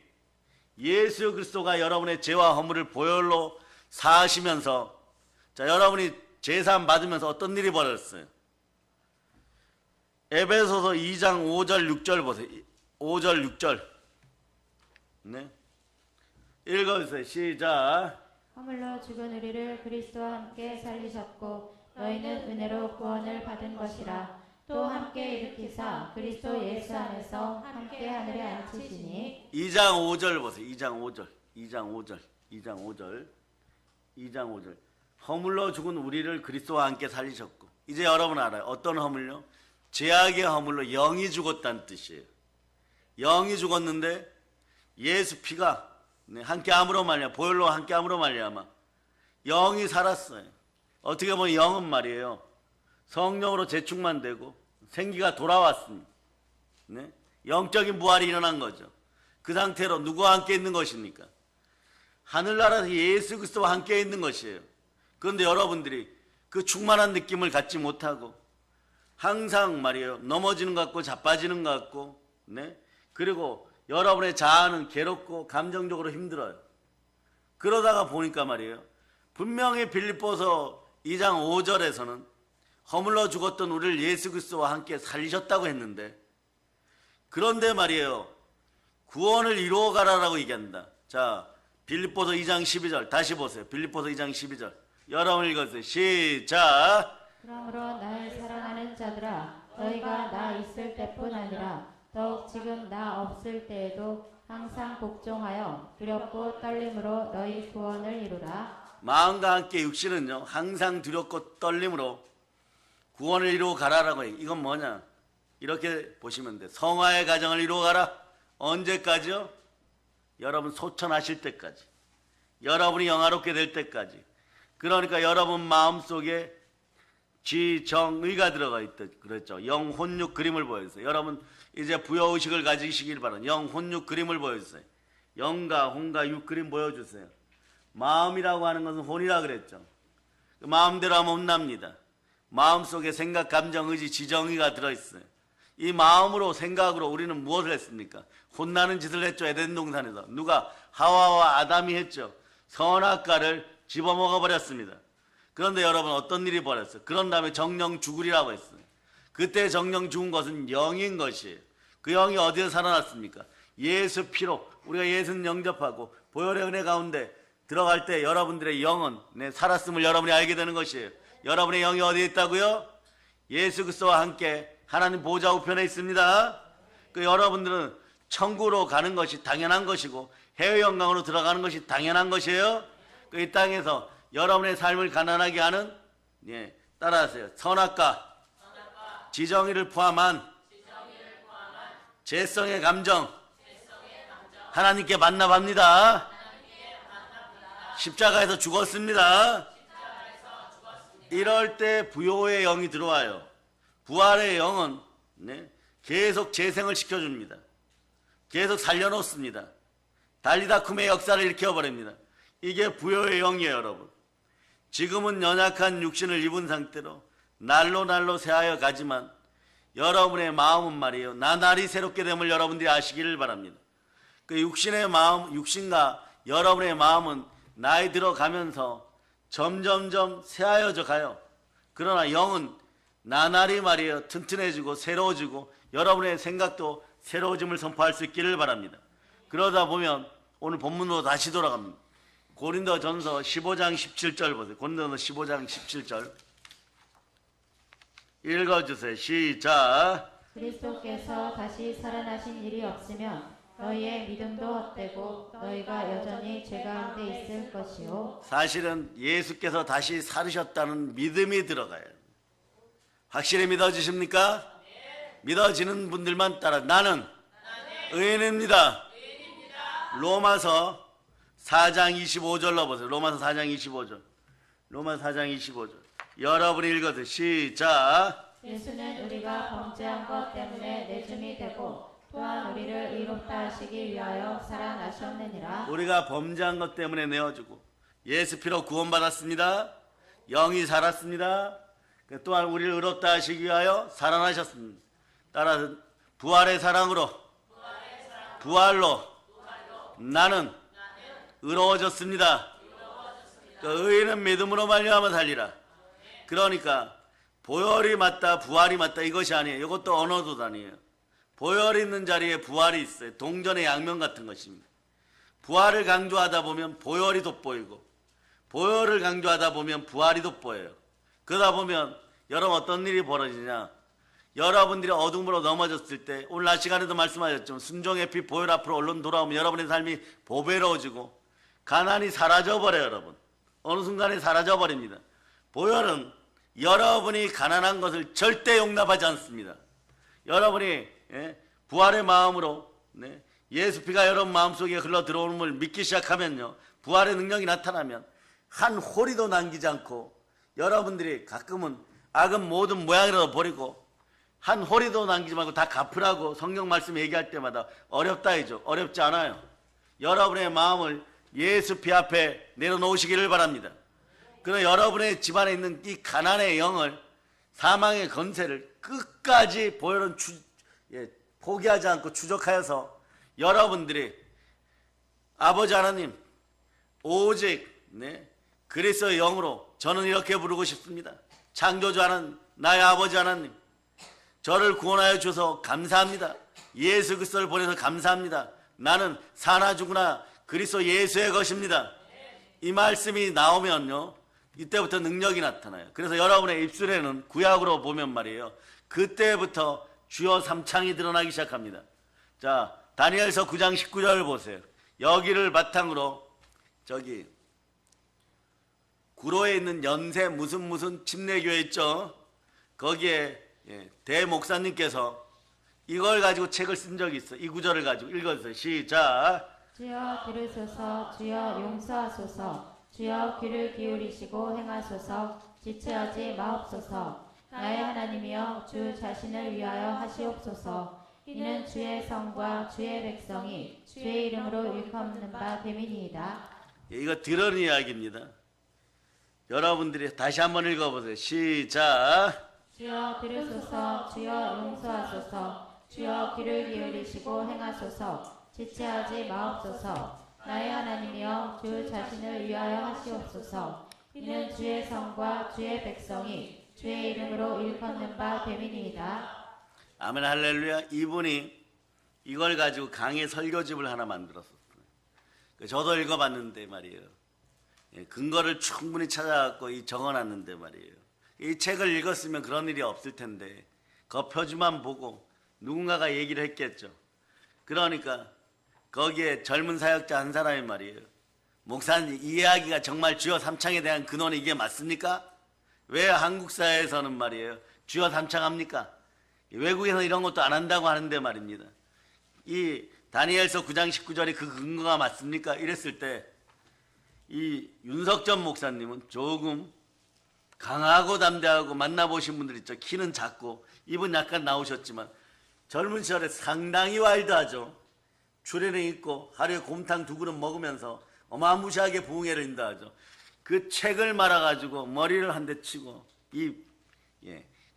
Speaker 1: 예수 그리스도가 여러분의 죄와 허물을 보혈로 사하시면서, 자, 여러분이 제사함 받으면서 어떤 일이 벌어졌어요? 에베소서 2장 5절 6절 보세요. 5절 6절 네, 읽어주세요. 시작.
Speaker 2: 허물로 죽은 우리를 그리스도와 함께 살리셨고 너희는 은혜로 구원을 받은 것이라. 또 함께 일으키사 그리스도 예수 안에서 함께 하늘에 앉히시니.
Speaker 1: 2장 5절 보세요. 2장 5절 허물로 죽은 우리를 그리스도와 함께 살리셨고. 이제 여러분 알아요. 어떤 허물요? 죄악의 허물로 영이 죽었다는 뜻이에요. 영이 죽었는데 예수 피가 함께 함으로 말미암아, 보혈로 함께 함으로 말미암아 영이 살았어요. 어떻게 보면 영은 말이에요, 성령으로 재충만되고 생기가 돌아왔습니다. 네? 영적인 부활이 일어난 거죠. 그 상태로 누구와 함께 있는 것입니까? 하늘나라에서 예수 그리스도와 함께 있는 것이에요. 그런데 여러분들이 그 충만한 느낌을 갖지 못하고 항상 말이에요, 넘어지는 것 같고 자빠지는 것 같고, 네? 그리고 여러분의 자아는 괴롭고 감정적으로 힘들어요. 그러다가 보니까 말이에요, 분명히 빌립보서 2장 5절에서는 허물로 죽었던 우리를 예수 그리스도와 함께 살리셨다고 했는데, 그런데 말이에요, 구원을 이루어가라라고 얘기한다. 자, 빌립보서 2장 12절 다시 보세요. 빌립보서 2장 12절 여러분 읽어주세요. 시작.
Speaker 2: 그러므로 나의 사랑하는 자들아, 너희가 나 있을 때뿐 아니라 더욱 지금 나 없을 때에도 항상 복종하여 두렵고 떨림으로 너희 구원을 이루라.
Speaker 1: 마음과 함께 육신은요, 항상 두렵고 떨림으로 구원을 이루어 가라라고 해요. 이건 뭐냐? 이렇게 보시면 돼. 성화의 가정을 이루어 가라. 언제까지요? 여러분 소천하실 때까지, 여러분이 영화롭게 될 때까지. 그러니까 여러분 마음속에 지정의가 들어가 있다 그랬죠. 영혼육 그림을 보여주세요. 여러분 이제 부여의식을 가지시길 바랍니다. 영혼육 그림을 보여주세요. 영과 혼과 육 그림 보여주세요. 마음이라고 하는 것은 혼이라 그랬죠. 마음대로 하면 혼납니다. 마음속에 생각, 감정, 의지, 지정의가 들어있어요. 이 마음으로, 생각으로 우리는 무엇을 했습니까? 혼나는 짓을 했죠. 에덴 동산에서 누가? 하와와 아담이 했죠. 선악과를 집어먹어 버렸습니다. 그런데 여러분 어떤 일이 벌었어요? 그런 다음에 정령 죽으리라고 했어요. 그때 정령 죽은 것은 영인 것이에요. 그 영이 어디서 살아났습니까? 예수 피로 우리가 예수는 영접하고 보혈의 은혜 가운데 들어갈 때 여러분들의 영은 살았음을 여러분이 알게 되는 것이에요. 여러분의 영이 어디에 있다고요? 예수 그리스도와 함께 하나님 보좌 우편에 있습니다. 그 여러분들은 천국으로 가는 것이 당연한 것이고 해외 영광으로 들어가는 것이 당연한 것이에요. 그 이 땅에서 여러분의 삶을 가난하게 하는, 따라하세요. 선악과 지정의를 포함한 죄성의 감정 하나님께 만납합니다. 십자가에서 죽었습니다. 이럴 때 부요의 영이 들어와요. 부활의 영은 계속 재생을 시켜줍니다. 계속 살려놓습니다. 달리다쿰의 역사를 일으켜버립니다. 이게 부요의 영이에요. 여러분, 지금은 연약한 육신을 입은 상태로 날로 새하여 가지만 여러분의 마음은 말이에요, 나날이 새롭게 됨을 여러분들이 아시기를 바랍니다. 그 육신의 마음, 육신과 여러분의 마음은 나이 들어가면서 점점점 새하여져 가요. 그러나 영은 나날이 말이에요, 튼튼해지고 새로워지고 여러분의 생각도 새로워짐을 선포할 수 있기를 바랍니다. 그러다 보면 오늘 본문으로 다시 돌아갑니다. 고린도전서 15장 17절 보세요. 고린도전서 15장 17절 읽어주세요. 시작.
Speaker 2: 그리스도께서 다시 살아나신 일이 없으면 너희의 믿음도 헛되고 너희가 여전히 죄 가운데 있을 것이요.
Speaker 1: 사실은 예수께서 다시 살으셨다는 믿음이 들어가요. 확실히 믿어지십니까? 믿어지는 분들만 따라 나는 의인입니다. 로마서 4장 25절로 보세요. 로마서 4장 25절. 로마서 4장 25절. 여러분이 읽어서 시작.
Speaker 2: 예수는 우리가 범죄한 것 때문에 내줌이 되고 또한 우리를 의롭다 하시기 위하여 살아나셨느니라.
Speaker 1: 우리가 범죄한 것 때문에 내어주고 예수 피로 구원받았습니다. 영이 살았습니다. 또한 우리를 의롭다 하시기 위하여 살아나셨습니다. 따라서 부활의 사랑으로 부활로 나는 의로워졌습니다. 그 의인은 믿음으로 말미암아 살리라. 그러니까 보혈이 맞다 부활이 맞다 이것이 아니에요. 이것도 언어도단이에요. 보혈이 있는 자리에 부활이 있어요. 동전의 양면 같은 것입니다. 부활을 강조하다 보면 보혈이 돋보이고 보혈을 강조하다 보면 부활이 돋보여요. 그러다 보면 여러분 어떤 일이 벌어지냐, 여러분들이 어둠으로 넘어졌을 때 오늘 낮 시간에도 말씀하셨죠. 순종의 피 보혈 앞으로 얼른 돌아오면 여러분의 삶이 보배로워지고 가난이 사라져버려요. 여러분 어느 순간에 사라져버립니다. 보혈은 여러분이 가난한 것을 절대 용납하지 않습니다. 여러분이 부활의 마음으로 예수 피가 여러분 마음속에 흘러 들어오는 걸 믿기 시작하면요, 부활의 능력이 나타나면 한 호리도 남기지 않고 여러분들이 가끔은 악은 모든 모양이라도 버리고 한 호리도 남기지 말고 다 갚으라고 성경 말씀 얘기할 때마다 어렵다 이죠. 어렵지 않아요. 여러분의 마음을 예수 피 앞에 내려놓으시기를 바랍니다. 그러나 여러분의 집안에 있는 이 가난의 영을, 사망의 건세를 끝까지 보혈은 포기하지 않고 추적하여서 여러분들이 아버지 하나님 오직 그리스도의 영으로 저는 이렇게 부르고 싶습니다. 창조주 하나님, 나의 아버지 하나님, 저를 구원하여 주셔서 감사합니다. 예수 그리스도를 보내서 감사합니다. 나는 사나 죽으나 그리스도 예수의 것입니다. 이 말씀이 나오면요, 이때부터 능력이 나타나요. 그래서 여러분의 입술에는 구약으로 보면 말이에요, 그때부터 주여 삼창이 드러나기 시작합니다. 자, 다니엘서 9장 19절을 보세요. 여기를 바탕으로 저기 구로에 있는 연세 무슨 침례교회 있죠. 거기에 대목사님께서 이걸 가지고 책을 쓴 적이 있어. 이 구절을 가지고 읽어주세요. 시작.
Speaker 2: 주여 들으소서, 주여 용서하소서, 주여 귀를 기울이시고 행하소서, 지체하지 마옵소서. 나의 하나님이여 주 자신을 위하여 하시옵소서. 이는 주의 성과 주의 백성이 주의 이름으로 일컫는 바 됨이니이다.
Speaker 1: 이거 들은 이야기입니다. 여러분들이 다시 한번 읽어보세요. 시작.
Speaker 2: 주여 들으소서, 주여 용서하소서, 주여 귀를 기울이시고 행하소서, 지체하지 마옵소서. 나의 하나님이여 주 자신을 위하여 하시옵소서. 이는 주의 성과 주의 백성이 주의 이름으로 일컫는 바 됨이니이다.
Speaker 1: 아멘 할렐루야. 이분이 이걸 가지고 강의 설교집을 하나 만들었었어요. 저도 읽어봤는데 말이에요, 근거를 충분히 찾아갖고 적어놨는데 말이에요, 이 책을 읽었으면 그런 일이 없을 텐데 그 표지만 보고 누군가가 얘기를 했겠죠. 그러니까 거기에 젊은 사역자 한 사람이 말이에요, 목사님 이 이야기가 정말 주여 삼창에 대한 근원이 이게 맞습니까? 왜 한국 사회에서는 말이에요 주여 삼창합니까? 외국에서 이런 것도 안 한다고 하는데 말입니다. 이 다니엘서 9장 19절이 그 근거가 맞습니까? 이랬을 때 이 윤석전 목사님은 조금 강하고 담대하고 만나보신 분들 있죠. 키는 작고 입은 약간 나오셨지만 젊은 시절에 상당히 와일드하죠. 주례는 있고 하루에 곰탕 2그릇 먹으면서 어마무시하게 부흥회를 인도하죠. 그 책을 말아가지고 머리를 한 대 치고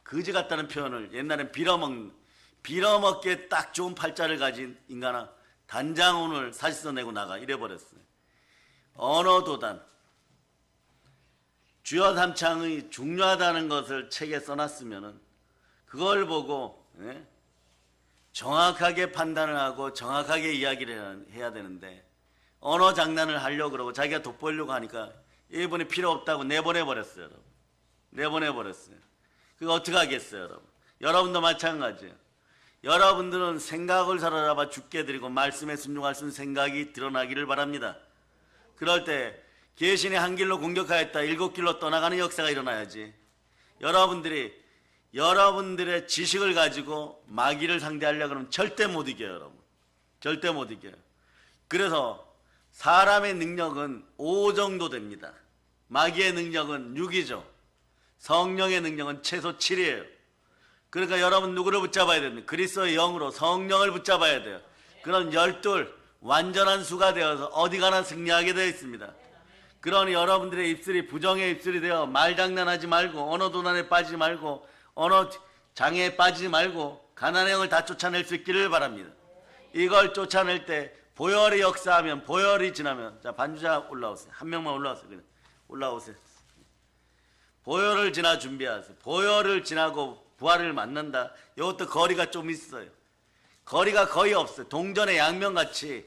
Speaker 1: 거지 같다는 표현을 옛날엔 빌어먹기에 딱 좋은 팔자를 가진 인간아 단장운을 사실서 내고 나가 이래버렸어요. 언어도단, 주여 삼창이 중요하다는 것을 책에 써놨으면은 그걸 보고 정확하게 판단을 하고 정확하게 이야기를 해야 되는데 언어 장난을 하려고 그러고 자기가 돋보이려고 하니까 이분이 필요 없다고 내보내버렸어요. 여러분. 내보내버렸어요. 그거 어떻게 하겠어요, 여러분? 여러분도 마찬가지예요. 여러분들은 생각을 사로잡아 죽게 드리고 말씀에 순종할 수 있는 생각이 드러나기를 바랍니다. 그럴 때 계신의 한 길로 공격하였다 7길로 떠나가는 역사가 일어나야지. 여러분들의 지식을 가지고 마귀를 상대하려고 하면 절대 못 이겨요, 여러분. 절대 못 이겨요. 그래서 사람의 능력은 5 정도 됩니다. 마귀의 능력은 6이죠. 성령의 능력은 최소 7이에요. 그러니까 여러분 누구를 붙잡아야 됩니까? 그리스도의 영으로 성령을 붙잡아야 돼요. 그런 12 완전한 수가 되어서 어디 가나 승리하게 되어 있습니다. 그러니 여러분들의 입술이 부정의 입술이 되어 말장난하지 말고 언어 도난에 빠지지 말고 언어 장애에 빠지지 말고 가난의 영을 다 쫓아낼 수 있기를 바랍니다. 이걸 쫓아낼 때 보혈이 역사하면 보혈이 지나면 자 반주자 올라오세요. 한 명만 올라오세요. 그냥 올라오세요. 보혈을 지나 준비하세요. 보혈을 지나고 부활을 만난다. 이것도 거리가 좀 있어요. 거리가 거의 없어요. 동전의 양면같이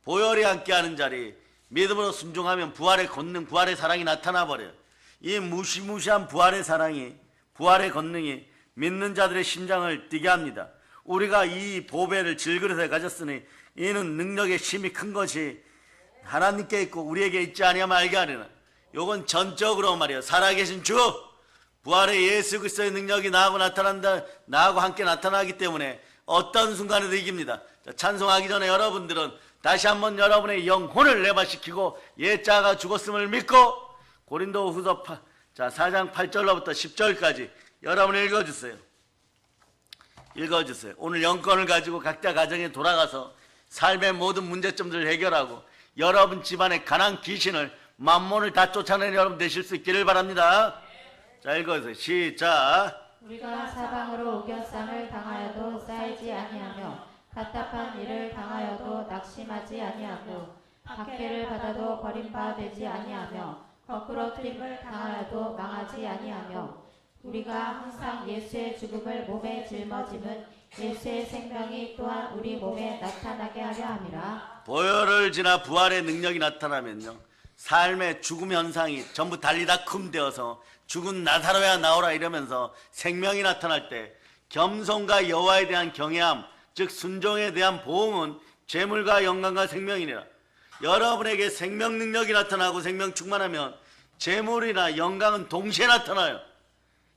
Speaker 1: 보혈이 함께하는 자리 믿음으로 순종하면 부활의 권능 부활의 사랑이 나타나 버려요. 이 무시무시한 부활의 사랑이 부활의 권능이 믿는 자들의 심장을 뛰게 합니다. 우리가 이 보배를 질그릇에 가졌으니 이는 능력의 힘이 큰 것이 하나님께 있고 우리에게 있지 아니하면 알게 하리라. 요건 전적으로 말이에요. 살아계신 주 부활의 예수 그리스도의 능력이 나하고 나타난다. 나하고 함께 나타나기 때문에 어떤 순간에도 이깁니다. 자, 찬송하기 전에 여러분들은 다시 한번 여러분의 영혼을 레바시키고 옛자가 죽었음을 믿고 고린도후서 4장 8절로부터 10절까지 여러분 읽어주세요. 읽어주세요. 오늘 영권을 가지고 각자 가정에 돌아가서 삶의 모든 문제점들을 해결하고 여러분 집안의 가난 귀신을 만몬을 다 쫓아내는 여러분 되실 수 있기를 바랍니다. 자 읽어주세요. 시작.
Speaker 2: 우리가 사방으로 우겨쌈을 당하여도 쌓이지 아니하며 답답한 일을 당하여도 낙심하지 아니하고 박해를 받아도 버림받지 아니하며 거꾸러뜨림을 당하여도 망하지 아니하며 우리가 항상 예수의 죽음을 몸에 짊어짐은 예수의 생명이 또한 우리 몸에 나타나게 하려 함이라.
Speaker 1: 보혈을 지나 부활의 능력이 나타나면요 삶의 죽음 현상이 전부 달리다 쿰 되어서 죽은 나사로야 나오라 이러면서 생명이 나타날 때 겸손과 여호와에 대한 경외함 즉 순종에 대한 보응은 재물과 영광과 생명이니라. 여러분에게 생명 능력이 나타나고 생명 충만하면 재물이나 영광은 동시에 나타나요.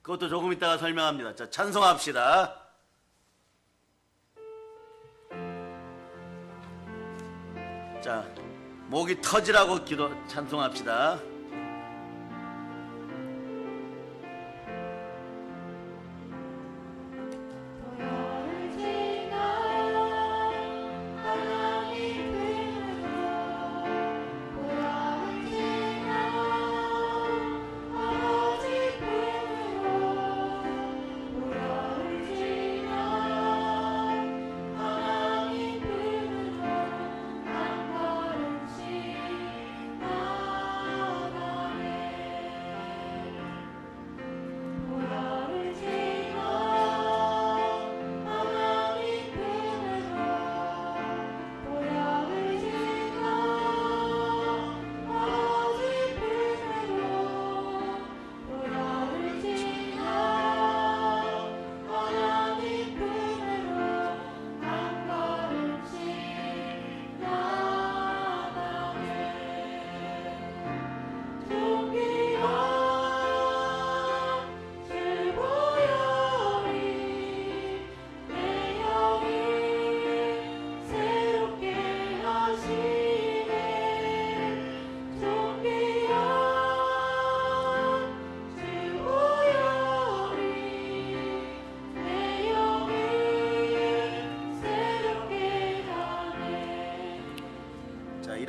Speaker 1: 그것도 조금 이따가 설명합니다. 자, 찬송합시다. 자, 목이 터지라고 찬송합시다.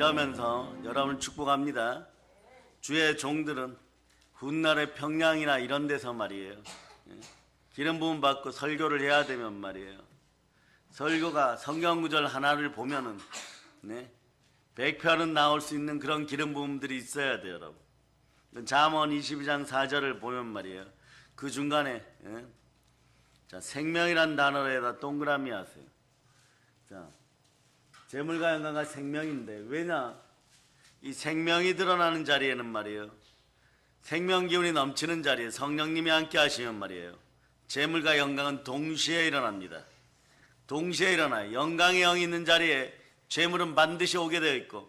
Speaker 1: 이러면서 여러분을 축복합니다. 주의 종들은 훗날의 평양이나 이런 데서 말이에요 기름 부음 받고 설교를 해야 되면 말이에요 설교가 성경 구절 하나를 보면은 100편은 나올 수 있는 그런 기름 부음들이 있어야 돼요. 여러분 잠언 22장 4절을 보면 말이에요 그 중간에 자 생명이란 단어에다 동그라미 하세요. 자 재물과 영광과 생명인데 왜냐 이 생명이 드러나는 자리에는 말이에요 생명 기운이 넘치는 자리에 성령님이 함께 하시면 말이에요 재물과 영광은 동시에 일어납니다. 동시에 일어나요. 영광의 영이 있는 자리에 재물은 반드시 오게 되어 있고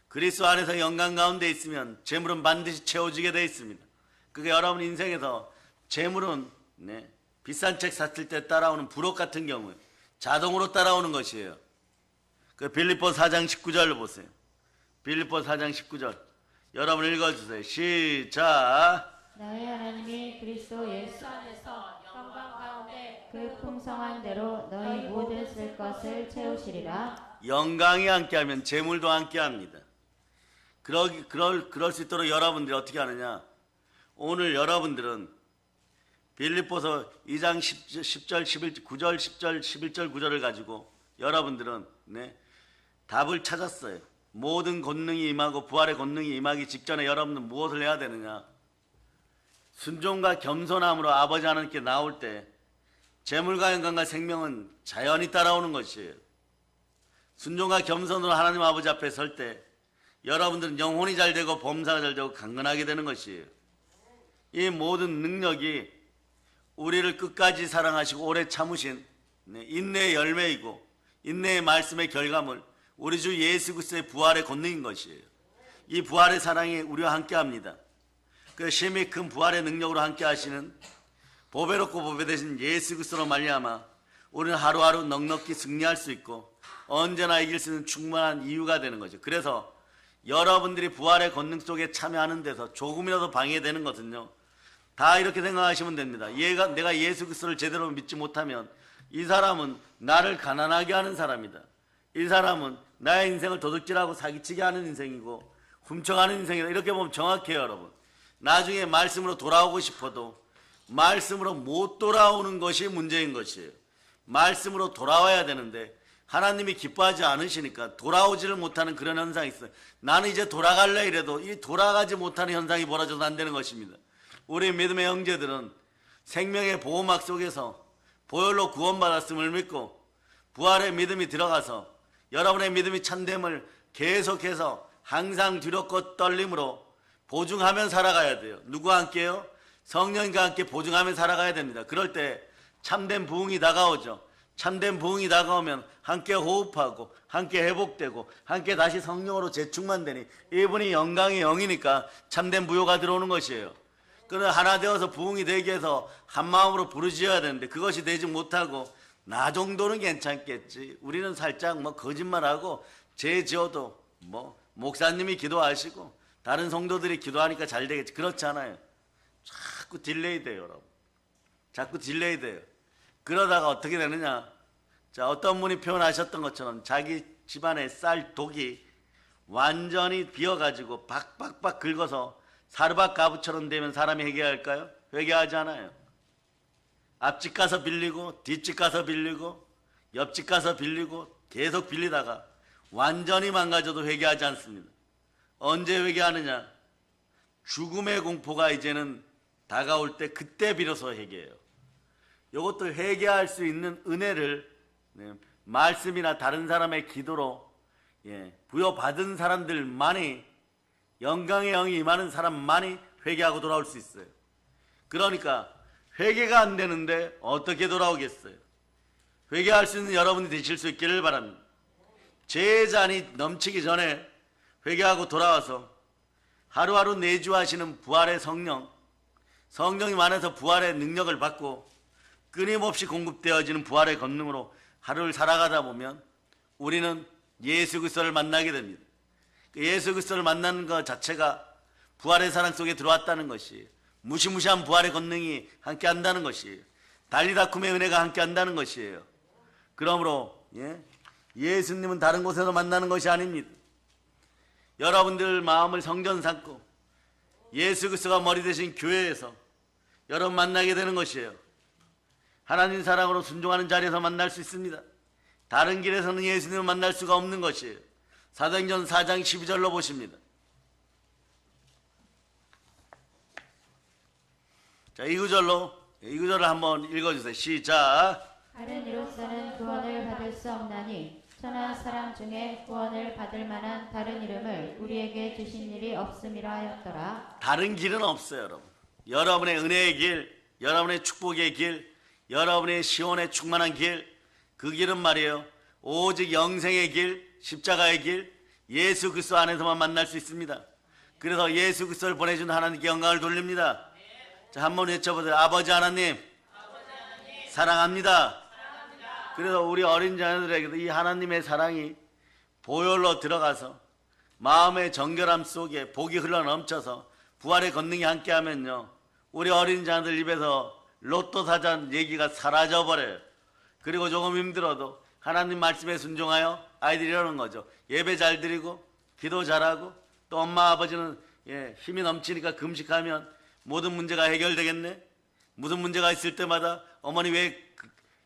Speaker 1: 그리스도 안에서 영광 가운데 있으면 재물은 반드시 채워지게 되어 있습니다. 그게 여러분 인생에서 재물은 비싼 책 샀을 때 따라오는 부록 같은 경우에 자동으로 따라오는 것이에요. 그 빌립보 4장 19절을 보세요. 빌립보 4장 19절. 여러분 읽어주세요. 시작.
Speaker 2: 너희 하나님이 그리스도 예수 안에서 영광 가운데 그 풍성한 대로 너희 모든 쓸 것을 채우시리라.
Speaker 1: 영광이 함께하면 재물도 함께합니다. 그럴 수 있도록 여러분들이 어떻게 하느냐. 오늘 여러분들은 빌립보서 2장 10절, 11절, 9절, 10절, 11절, 9절을 가지고 여러분들은 답을 찾았어요. 모든 권능이 임하고 부활의 권능이 임하기 직전에 여러분은 무엇을 해야 되느냐. 순종과 겸손함으로 아버지 하나님께 나올 때 재물과 영광과 생명은 자연히 따라오는 것이에요. 순종과 겸손으로 하나님 아버지 앞에 설 때 여러분들은 영혼이 잘 되고 범사가 잘 되고 강건하게 되는 것이에요. 이 모든 능력이 우리를 끝까지 사랑하시고 오래 참으신 인내의 열매이고 인내의 말씀의 결과물, 우리 주 예수 그리스도의 부활의 권능인 것이에요. 이 부활의 사랑이 우리와 함께합니다. 그 심히 큰 부활의 능력으로 함께하시는 보배롭고 보배되신 예수 그리스도로 말미암아 우리는 하루하루 넉넉히 승리할 수 있고 언제나 이길 수 있는 충분한 이유가 되는 거죠. 그래서 여러분들이 부활의 권능 속에 참여하는 데서 조금이라도 방해되는 것은요, 다 이렇게 생각하시면 됩니다. 내가 예수 그리스도를 제대로 믿지 못하면 이 사람은 나를 가난하게 하는 사람이다. 이 사람은 나의 인생을 도둑질하고 사기치게 하는 인생이고 훔쳐가는 인생이다. 이렇게 보면 정확해요, 여러분. 나중에 말씀으로 돌아오고 싶어도 말씀으로 못 돌아오는 것이 문제인 것이에요. 말씀으로 돌아와야 되는데 하나님이 기뻐하지 않으시니까 돌아오지를 못하는 그런 현상이 있어요. 나는 이제 돌아갈래 이래도 이 돌아가지 못하는 현상이 벌어져서 안 되는 것입니다. 우리 믿음의 형제들은 생명의 보호막 속에서 보혈로 구원받았음을 믿고 부활의 믿음이 들어가서 여러분의 믿음이 참됨을 계속해서 항상 두렵고 떨림으로 보증하며 살아가야 돼요. 누구와 함께요? 성령과 함께 보증하며 살아가야 됩니다. 그럴 때 참된 부흥이 다가오죠. 참된 부흥이 다가오면 함께 호흡하고 함께 회복되고 함께 다시 성령으로 재충만되니 이분이 영광의 영이니까 참된 부요가 들어오는 것이에요. 그러나 하나 되어서 부흥이 되기 위해서 한마음으로 부르짖어야 되는데 그것이 되지 못하고 나 정도는 괜찮겠지. 우리는 살짝 거짓말하고 죄 지어도 목사님이 기도하시고 다른 성도들이 기도하니까 잘 되겠지. 그렇지 않아요. 자꾸 딜레이 돼요, 여러분. 자꾸 딜레이 돼요. 그러다가 어떻게 되느냐. 자, 어떤 분이 표현하셨던 것처럼 자기 집안의 쌀 독이 완전히 비어가지고 박박박 긁어서 사르밧 가부처럼 되면 사람이 회개할까요? 회개하지 않아요. 앞집 가서 빌리고 뒷집 가서 빌리고 옆집 가서 빌리고 계속 빌리다가 완전히 망가져도 회개하지 않습니다. 언제 회개하느냐? 죽음의 공포가 이제는 다가올 때 그때 비로소 회개해요. 이것도 회개할 수 있는 은혜를 말씀이나 다른 사람의 기도로 부여받은 사람들만이, 영광의 영이 임하는 사람만이 회개하고 돌아올 수 있어요. 그러니까 회개가 안 되는데 어떻게 돌아오겠어요? 회개할 수 있는 여러분이 되실 수 있기를 바랍니다. 제잔이 넘치기 전에 회개하고 돌아와서 하루하루 내주하시는 부활의 성령이 많아서 부활의 능력을 받고 끊임없이 공급되어지는 부활의 권능으로 하루를 살아가다 보면 우리는 예수 그리스도를 만나게 됩니다. 예수 그리스도를 만나는 것 자체가 부활의 사랑 속에 들어왔다는 것이에요. 무시무시한 부활의 권능이 함께 한다는 것이에요. 달리다쿰의 은혜가 함께 한다는 것이에요. 그러므로 예수님은 다른 곳에서 만나는 것이 아닙니다. 여러분들 마음을 성전 삼고 예수 그리스도가 머리 되신 교회에서 여러분 만나게 되는 것이에요. 하나님 사랑으로 순종하는 자리에서 만날 수 있습니다. 다른 길에서는 예수님을 만날 수가 없는 것이에요. 사도행전 4장 12절로 보십니다. 자, 이 구절을 한번 읽어주세요. 시작.
Speaker 2: 다른 이로서는 구원을 받을 수 없나니 천하 사람 중에 구원을 받을 만한 다른 이름을 우리에게 주신 일이 없음이라 하였더라.
Speaker 1: 다른 길은 없어요, 여러분. 여러분의 은혜의 길, 여러분의 축복의 길, 여러분의 시온의 충만한 길, 그 길은 말이에요, 오직 영생의 길, 십자가의 길, 예수 그리스도 안에서만 만날 수 있습니다. 그래서 예수 그리스도를 보내준 하나님께 영광을 돌립니다. 자, 한번 외쳐보세요. 아버지 하나님, 사랑합니다. 그래서 우리 어린 자녀들에게도 이 하나님의 사랑이 보혈로 들어가서 마음의 정결함 속에 복이 흘러넘쳐서 부활의 권능이 함께하면요, 우리 어린 자들 입에서 로또 사전 얘기가 사라져버려요. 그리고 조금 힘들어도 하나님 말씀에 순종하여 아이들이 이러는 거죠. 예배 잘 드리고 기도 잘하고 또 엄마 아버지는 힘이 넘치니까 금식하면 모든 문제가 해결되겠네. 무슨 문제가 있을 때마다 어머니 왜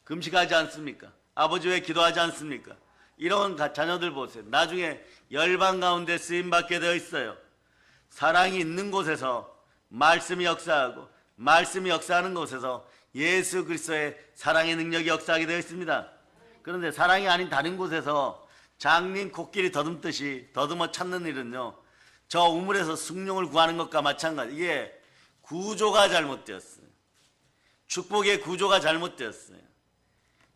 Speaker 1: 금식하지 않습니까? 아버지 왜 기도하지 않습니까? 이런 자녀들 보세요. 나중에 열방 가운데 쓰임받게 되어 있어요. 사랑이 있는 곳에서 말씀이 역사하고 말씀이 역사하는 곳에서 예수 그리스도의 사랑의 능력이 역사하게 되어 있습니다. 그런데 사랑이 아닌 다른 곳에서 장님 코끼리 더듬듯이 더듬어 찾는 일은요, 저 우물에서 숭늉을 구하는 것과 마찬가지. 이게 구조가 잘못되었어요. 축복의 구조가 잘못되었어요.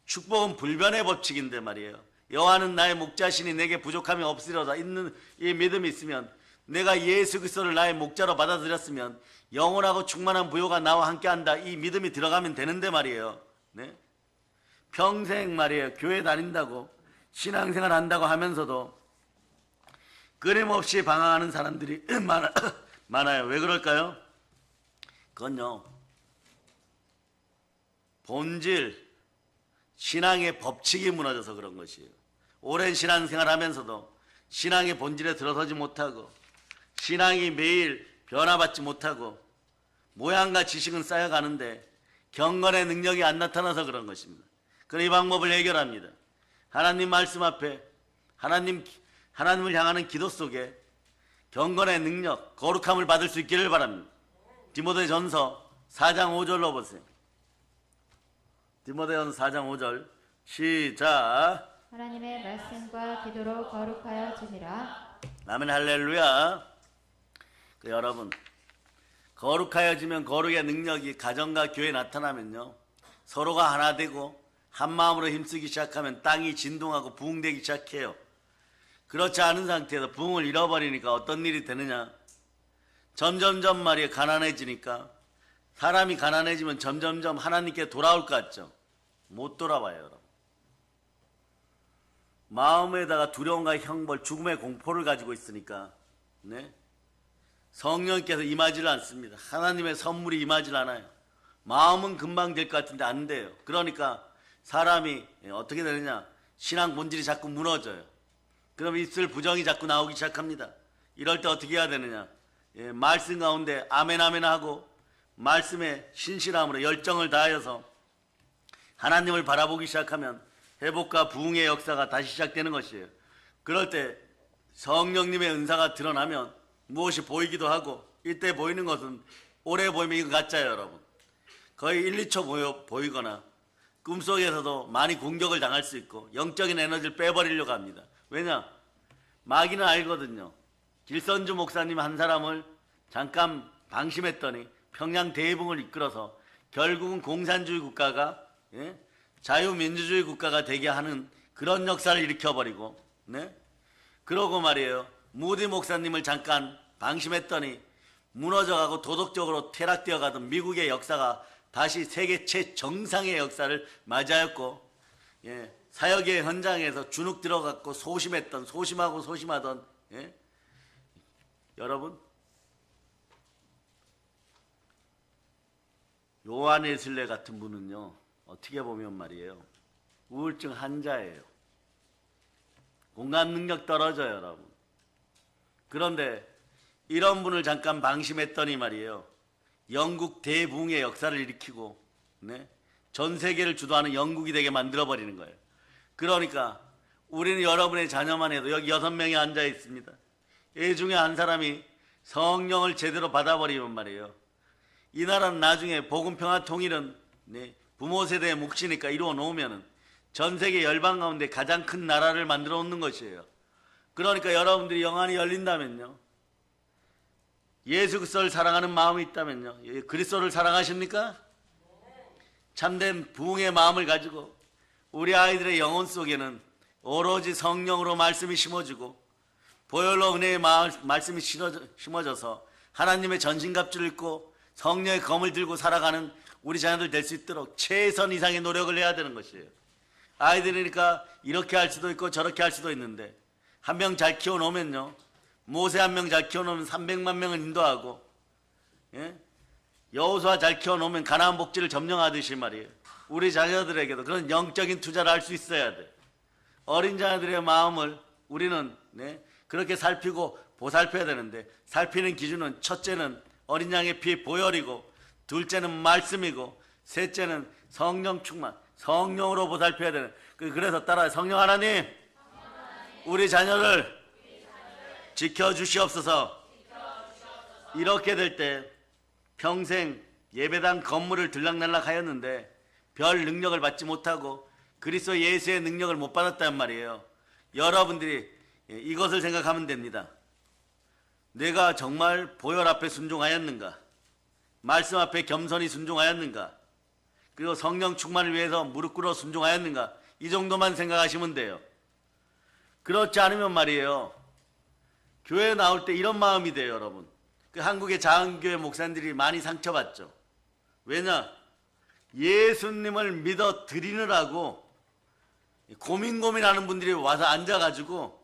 Speaker 1: 축복은 불변의 법칙인데 말이에요. 여호와는 나의 목자시니 내게 부족함이 없으리로다 있는 이 믿음이 있으면, 내가 예수 그리스도를 나의 목자로 받아들였으면 영원하고 충만한 부요가 나와 함께한다, 이 믿음이 들어가면 되는데 말이에요. 네? 평생 말이에요, 교회 다닌다고 신앙생활 한다고 하면서도 끊임없이 방황하는 사람들이 많아요. 왜 그럴까요? 그건요, 본질 신앙의 법칙이 무너져서 그런 것이에요. 오랜 신앙생활 하면서도 신앙의 본질에 들어서지 못하고 신앙이 매일 변화받지 못하고 모양과 지식은 쌓여가는데 경건의 능력이 안 나타나서 그런 것입니다. 그럼 이 방법을 해결합니다. 하나님 말씀 앞에 하나님을 향하는 기도 속에 경건의 능력, 거룩함을 받을 수 있기를 바랍니다. 디모데전서 4장 5절로 보세요. 디모데전서 4장 5절 시작.
Speaker 2: 하나님의 말씀과 기도로 거룩하여 지니라.
Speaker 1: 아멘 할렐루야. 여러분, 거룩하여지면 거룩의 능력이 가정과 교회에 나타나면요, 서로가 하나 되고 한 마음으로 힘쓰기 시작하면 땅이 진동하고 부흥되기 시작해요. 그렇지 않은 상태에서 부흥을 잃어버리니까 어떤 일이 되느냐, 점점점 말이에요, 가난해지니까. 사람이 가난해지면 점점점 하나님께 돌아올 것 같죠? 못 돌아와요. 여러분, 마음에다가 두려움과 형벌, 죽음의 공포를 가지고 있으니까 네? 성령께서 임하지를 않습니다. 하나님의 선물이 임하질 않아요. 마음은 금방 될 것 같은데 안 돼요. 그러니까 사람이 어떻게 되느냐, 신앙 본질이 자꾸 무너져요. 그럼 입술 부정이 자꾸 나오기 시작합니다. 이럴 때 어떻게 해야 되느냐, 말씀 가운데 아멘 아멘 하고 말씀에 신실함으로 열정을 다하여서 하나님을 바라보기 시작하면 회복과 부흥의 역사가 다시 시작되는 것이에요. 그럴 때 성령님의 은사가 드러나면 무엇이 보이기도 하고, 이때 보이는 것은 오래 보이면 이거 가짜예요. 여러분, 거의 1, 2초 보이거나 꿈속에서도 많이 공격을 당할 수 있고 영적인 에너지를 빼버리려고 합니다. 왜냐? 마귀는 알거든요. 길선주 목사님 한 사람을 잠깐 방심했더니 평양 대붕을 이끌어서 결국은 공산주의 국가가 자유민주주의 국가가 되게 하는 그런 역사를 일으켜버리고, 네? 그러고 말이에요, 무디 목사님을 잠깐 방심했더니 무너져가고 도덕적으로 퇴락되어 가던 미국의 역사가 다시 세계 최정상의 역사를 맞이하였고, 사역의 현장에서 주눅 들어갔고 소심하던 여러분, 요한 웨슬레 같은 분은요, 어떻게 보면 말이에요, 우울증 환자예요. 공감 능력 떨어져요. 여러분, 그런데 이런 분을 잠깐 방심했더니 말이에요, 영국 대붕의 역사를 일으키고 전 세계를 주도하는 영국이 되게 만들어버리는 거예요. 그러니까 우리는 여러분의 자녀만 해도 여기 6명이 앉아 있습니다. 이 중에 한 사람이 성령을 제대로 받아버리면 말이에요, 이 나라는 나중에 복음평화 통일은 부모 세대의 몫이니까 이루어 놓으면 전 세계 열방 가운데 가장 큰 나라를 만들어 놓는 것이에요. 그러니까 여러분들이 영안이 열린다면요, 예수 그리스도를 사랑하는 마음이 있다면요, 그리스도를 사랑하십니까? 참된 부흥의 마음을 가지고 우리 아이들의 영혼 속에는 오로지 성령으로 말씀이 심어지고 보혈로 은혜의 말씀이 심어져서 하나님의 전신갑주를 입고 성령의 검을 들고 살아가는 우리 자녀들 될 수 있도록 최선 이상의 노력을 해야 되는 것이에요. 아이들이니까 이렇게 할 수도 있고 저렇게 할 수도 있는데 한 명 잘 키워놓으면요, 모세 한 명 잘 키워놓으면 300만 명을 인도하고, 예? 여호수아 잘 키워놓으면 가나안 복지를 점령하듯이 말이에요. 우리 자녀들에게도 그런 영적인 투자를 할 수 있어야 돼. 어린 자녀들의 마음을 우리는 그렇게 살피고 보살펴야 되는데, 살피는 기준은 첫째는 어린 양의 피 보혈이고, 둘째는 말씀이고, 셋째는 성령 충만, 성령으로 보살펴야 되는. 그래서 따라 성령 하나님, 우리 자녀를 지켜주시옵소서. 이렇게 될 때 평생 예배당 건물을 들락날락 하였는데 별 능력을 받지 못하고 그리스도 예수의 능력을 못 받았단 말이에요. 여러분들이 이것을 생각하면 됩니다. 내가 정말 보혈 앞에 순종하였는가? 말씀 앞에 겸손히 순종하였는가? 그리고 성령 충만을 위해서 무릎 꿇어 순종하였는가? 이 정도만 생각하시면 돼요. 그렇지 않으면 말이에요, 교회 나올 때 이런 마음이 돼요. 여러분, 그 한국의 자은교회 목사님들이 많이 상처받죠. 왜냐? 예수님을 믿어 드리느라고 고민하는 분들이 와서 앉아가지고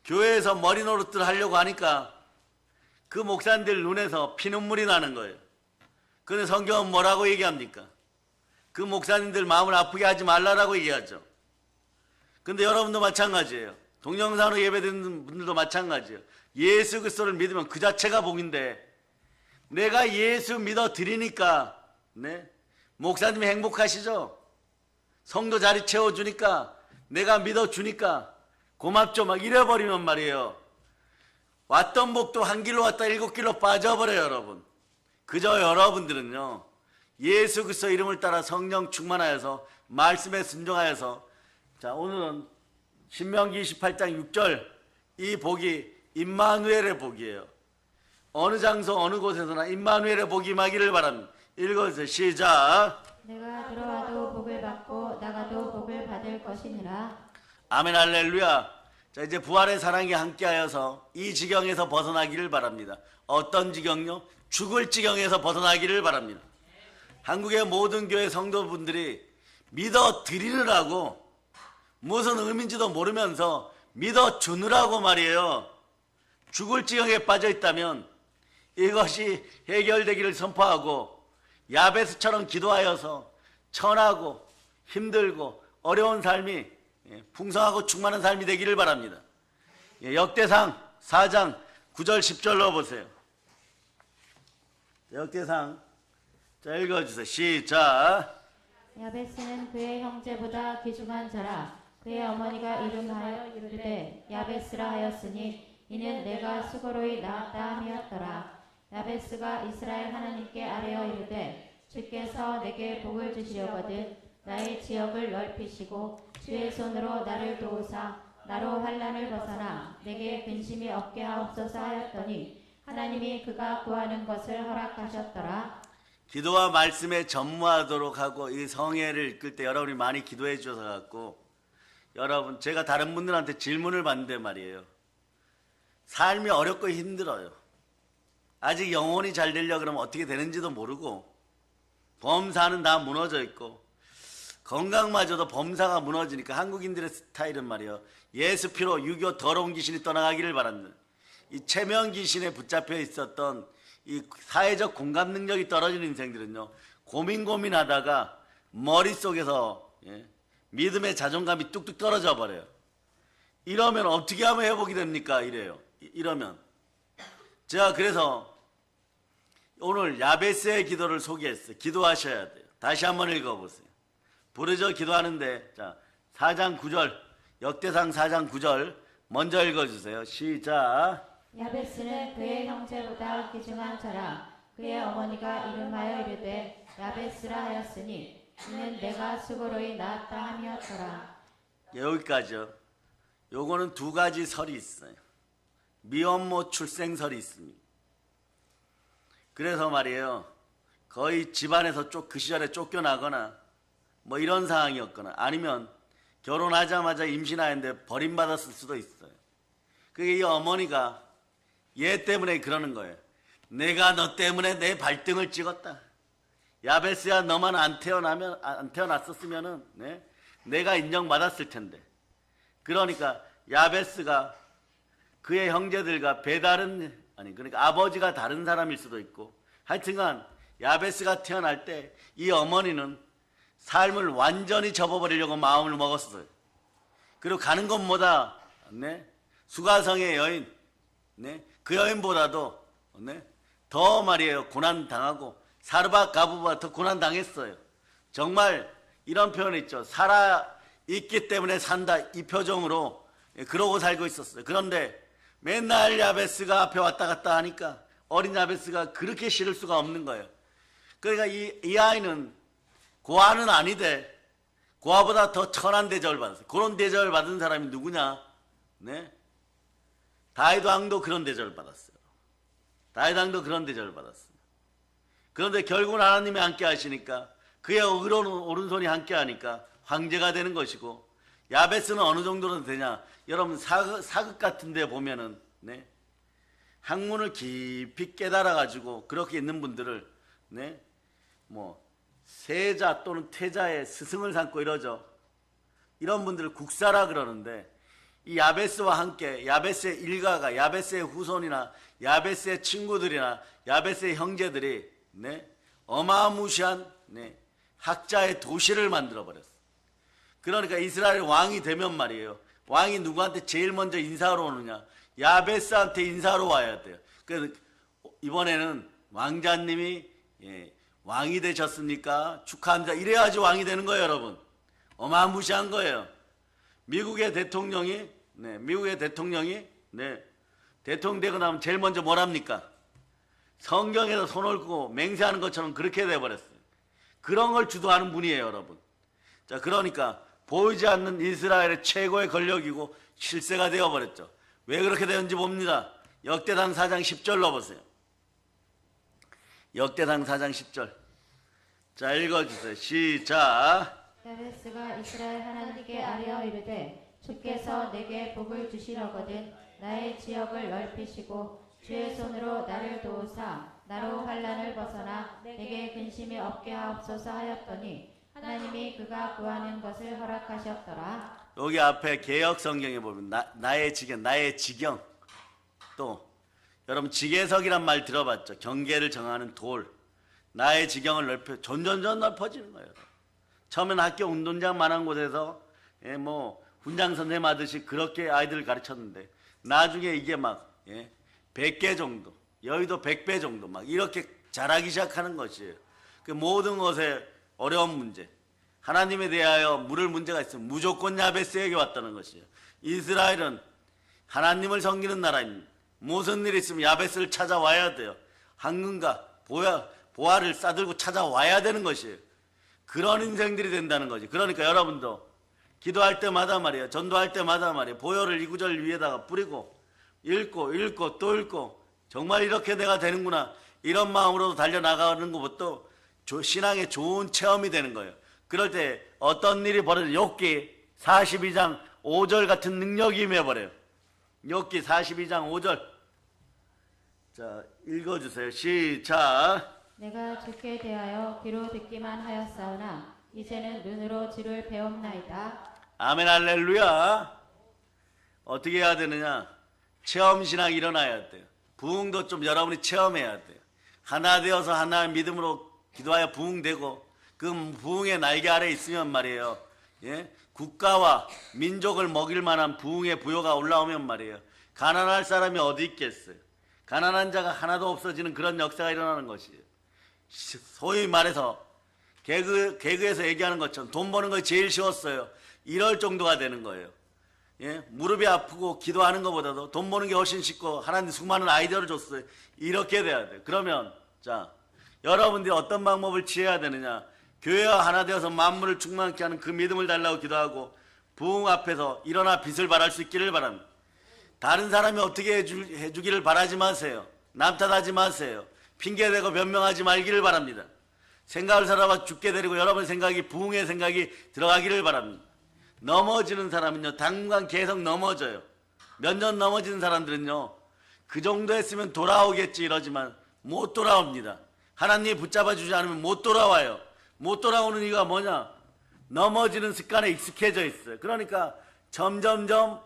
Speaker 1: 교회에서 머리 노릇들 하려고 하니까 그 목사님들 눈에서 피눈물이 나는 거예요. 그런데 성경은 뭐라고 얘기합니까? 그 목사님들 마음을 아프게 하지 말라라고 얘기하죠. 근데 여러분도 마찬가지예요. 동영상으로 예배드리는 분들도 마찬가지예요. 예수 그리스도를 믿으면 그 자체가 복인데, 내가 예수 믿어 드리니까 목사님이 행복하시죠? 성도 자리 채워주니까, 내가 믿어주니까 고맙죠. 막 이래버리면 말이에요, 왔던 복도 한 길로 왔다 7길로 빠져버려요. 여러분, 그저 여러분들은요, 예수 그리스도 이름을 따라 성령 충만하여서 말씀에 순종하여서, 자, 오늘은 신명기 28장 6절, 이 복이 임마누엘의 복이에요. 어느 장소 어느 곳에서나 임마누엘의 복이 임하기를 바랍니다. 읽어주세요. 시작.
Speaker 2: 내가 들어와도 복을 받고 나가도 복을 받을 것이니라.
Speaker 1: 아멘, 할렐루야. 자, 이제 부활의 사랑이 함께하여서 이 지경에서 벗어나기를 바랍니다. 어떤 지경요? 죽을 지경에서 벗어나기를 바랍니다. 한국의 모든 교회 성도분들이 믿어 드리느라고 무슨 의미인지도 모르면서 믿어 주느라고 말이에요, 죽을 지경에 빠져 있다면 이것이 해결되기를 선포하고, 야베스처럼 기도하여서 천하고 힘들고 어려운 삶이 풍성하고 충만한 삶이 되기를 바랍니다. 역대상 4장 9절 10절 넣어보세요. 역대상, 자, 읽어주세요. 시작.
Speaker 2: 야베스는 그의 형제보다 귀중한 자라. 그의 어머니가 이름하여 이르되 야베스라 하였으니 이는 내가 수고로이 낳았다 함이었더라. 야베스가 이스라엘 하나님께 아뢰어 이르되 주께서 내게 복을 주시려거든 나의 지역을 넓히시고 주의 손으로 나를 도우사 나로 환난을 벗어나 내게 근심이 없게 하옵소서 하였더니 하나님이 그가 구하는 것을 허락하셨더라.
Speaker 1: 기도와 말씀에 전무하도록 하고, 이 성회를 이끌 때 여러분이 많이 기도해 주셔서 갖고, 여러분, 제가 다른 분들한테 질문을 받는데 말이에요, 삶이 어렵고 힘들어요. 아직 영혼이 잘 되려고 그러면 어떻게 되는지도 모르고, 범사는 다 무너져 있고, 건강마저도 범사가 무너지니까 한국인들의 스타일은 말이에요, 예수 피로 유교 더러운 귀신이 떠나가기를 바랍니다. 이 체면 귀신에 붙잡혀 있었던 이 사회적 공감 능력이 떨어지는 인생들은요, 고민하다가 머릿속에서 믿음의 자존감이 뚝뚝 떨어져 버려요. 이러면 어떻게 하면 회복이 됩니까? 이래요. 이러면 제가 그래서 오늘 야베스의 기도를 소개했어요. 기도하셔야 돼요. 다시 한번 읽어보세요. 부르짖어 기도하는데, 자, 4장 9절, 역대상 4장 9절 먼저 읽어주세요. 시작.
Speaker 2: 야베스는 그의 형제보다 귀중한 자라. 그의 어머니가 이름하여 이르되 야베스라 하였으니 이는 내가 수고로이 낳았다 함이었더라.
Speaker 1: 여기까지요. 요거는 두 가지 설이 있어요. 미혼모 출생설이 있습니다. 그래서 말이에요, 거의 집안에서 그 시절에 쫓겨나거나 뭐 이런 상황이었거나, 아니면 결혼하자마자 임신하였는데 버림받았을 수도 있어요. 그게 이 어머니가 얘 때문에 그러는 거예요. 내가 너 때문에 내 발등을 찍었다. 야베스야, 너만 안 태어났었으면은 내가 인정받았을 텐데. 그러니까 야베스가 그의 형제들과 배다른 그러니까 아버지가 다른 사람일 수도 있고 하여튼간 야베스가 태어날 때 이 어머니는 삶을 완전히 접어버리려고 마음을 먹었어요. 그리고 가는 곳마다 수가성의 여인 그 여인보다도 더 말이에요 고난 당하고 사르밧 가부보다 더 고난 당했어요. 정말 이런 표현 있죠. 살아 있기 때문에 산다 이 표정으로 그러고 살고 있었어요. 그런데 맨날 야베스가 앞에 왔다 갔다 하니까 어린 야베스가 그렇게 싫을 수가 없는 거예요. 그러니까 이 아이는 고아는 아니되 고아보다 더 천한 대접을 받았어요. 그런 대접을 받은 사람이 누구냐? 다윗 왕도 그런 대접을 받았어요. 다윗 왕도 그런 대접을 받았어요. 그런데 결국은 하나님이 함께 하시니까 그의 의로운 오른손이 함께 하니까 황제가 되는 것이고 야베스는 어느 정도는 되냐? 여러분 사극 같은 데 보면은 학문을 깊이 깨달아 가지고 그렇게 있는 분들을 뭐 세자 또는 태자의 스승을 삼고 이러죠. 이런 분들을 국사라 그러는데 이 야베스와 함께 야베스의 일가가 야베스의 후손이나 야베스의 친구들이나 야베스의 형제들이 어마무시한 학자의 도시를 만들어 버렸어요. 그러니까 이스라엘 왕이 되면 말이에요. 왕이 누구한테 제일 먼저 인사하러 오느냐? 야베스한테 인사하러 와야 돼요. 그래서 이번에는 왕자님이 왕이 되셨습니까? 축하합니다. 이래야지 왕이 되는 거예요, 여러분. 어마무시한 거예요. 미국의 대통령이 대통령 되고 나면 제일 먼저 뭘 합니까? 성경에서 손 얹고 맹세하는 것처럼 그렇게 돼버렸어요. 그런 걸 주도하는 분이에요, 여러분. 자, 그러니까 보이지 않는 이스라엘의 최고의 권력이고 실세가 되어버렸죠. 왜 그렇게 되었는지 봅니다. 역대상 4장 10절 넣어보세요. 역대상 4장 10절. 자, 읽어주세요. 시작.
Speaker 2: 야베스가 이스라엘 하나님께 아뢰어 이르되 주께서 내게 복을 주시려거든 나의 지역을 넓히시고 주의 손으로 나를 도우사 나로 환난을 벗어나 내게 근심이 없게 하옵소서 하였더니 하나님이 그가 구하는 것을 허락하셨더라.
Speaker 1: 여기 앞에 개역 성경에 보면 나의 지경 또 여러분 지계석이란 말 들어봤죠? 경계를 정하는 돌. 나의 지경을 넓혀 점점점 넓어지는 거예요. 처음엔 학교 운동장만한 곳에서 뭐 훈장 선생님 하듯이 그렇게 아이들을 가르쳤는데 나중에 이게 막 100개 정도, 여의도 100배 정도 막 이렇게 자라기 시작하는 것이에요. 그 모든 것에 어려운 문제, 하나님에 대하여 물을 문제가 있으면 무조건 야베스에게 왔다는 것이에요. 이스라엘은 하나님을 섬기는 나라입니다. 무슨 일이 있으면 야베스를 찾아와야 돼요. 황금과 보화를 싸들고 찾아와야 되는 것이에요. 그런 인생들이 된다는 거지. 그러니까 여러분도 기도할 때마다 말이에요. 전도할 때마다 말이에요. 보혈을 이 구절 위에다가 뿌리고 읽고 또 읽고 정말 이렇게 내가 되는구나. 이런 마음으로 달려나가는 것부터 신앙의 좋은 체험이 되는 거예요. 그럴 때 어떤 일이 벌어져 욥기 42장 5절 같은 능력이 임해버려요. 욥기 42장 5절. 자, 읽어주세요. 시작.
Speaker 2: 내가 주께 대하여 귀로 듣기만 하였사오나 이제는 눈으로 주를 배움나이다.
Speaker 1: 아멘 할렐루야. 어떻게 해야 되느냐? 체험신앙이 일어나야 돼요. 부흥도 좀 여러분이 체험해야 돼요. 하나 되어서 하나의 믿음으로 기도하여 부흥되고 그 부흥의 날개 아래 있으면 말이에요. 국가와 민족을 먹일 만한 부흥의 부요가 올라오면 말이에요. 가난할 사람이 어디 있겠어요? 가난한 자가 하나도 없어지는 그런 역사가 일어나는 것이에요. 소위 말해서 개그에서 얘기하는 것처럼 돈 버는 것이 제일 쉬웠어요. 이럴 정도가 되는 거예요. 무릎이 아프고 기도하는 것보다도 돈 버는 게 훨씬 쉽고 하나님 수많은 아이디어를 줬어요. 이렇게 돼야 돼요. 그러면 자, 여러분들이 어떤 방법을 취해야 되느냐? 교회와 하나 되어서 만물을 충만케 하는 그 믿음을 달라고 기도하고 부흥 앞에서 일어나 빛을 발할 수 있기를 바랍니다. 다른 사람이 어떻게 해주기를 바라지 마세요. 남 탓하지 마세요. 핑계대고 변명하지 말기를 바랍니다. 생각을 살아봐 죽게 되리고 여러분 생각이 부흥의 생각이 들어가기를 바랍니다. 넘어지는 사람은요 당분간 계속 넘어져요. 몇 년 넘어지는 사람들은요 그 정도 했으면 돌아오겠지 이러지만 못 돌아옵니다. 하나님이 붙잡아 주지 않으면 못 돌아와요. 못 돌아오는 이유가 뭐냐? 넘어지는 습관에 익숙해져 있어요. 그러니까 점점점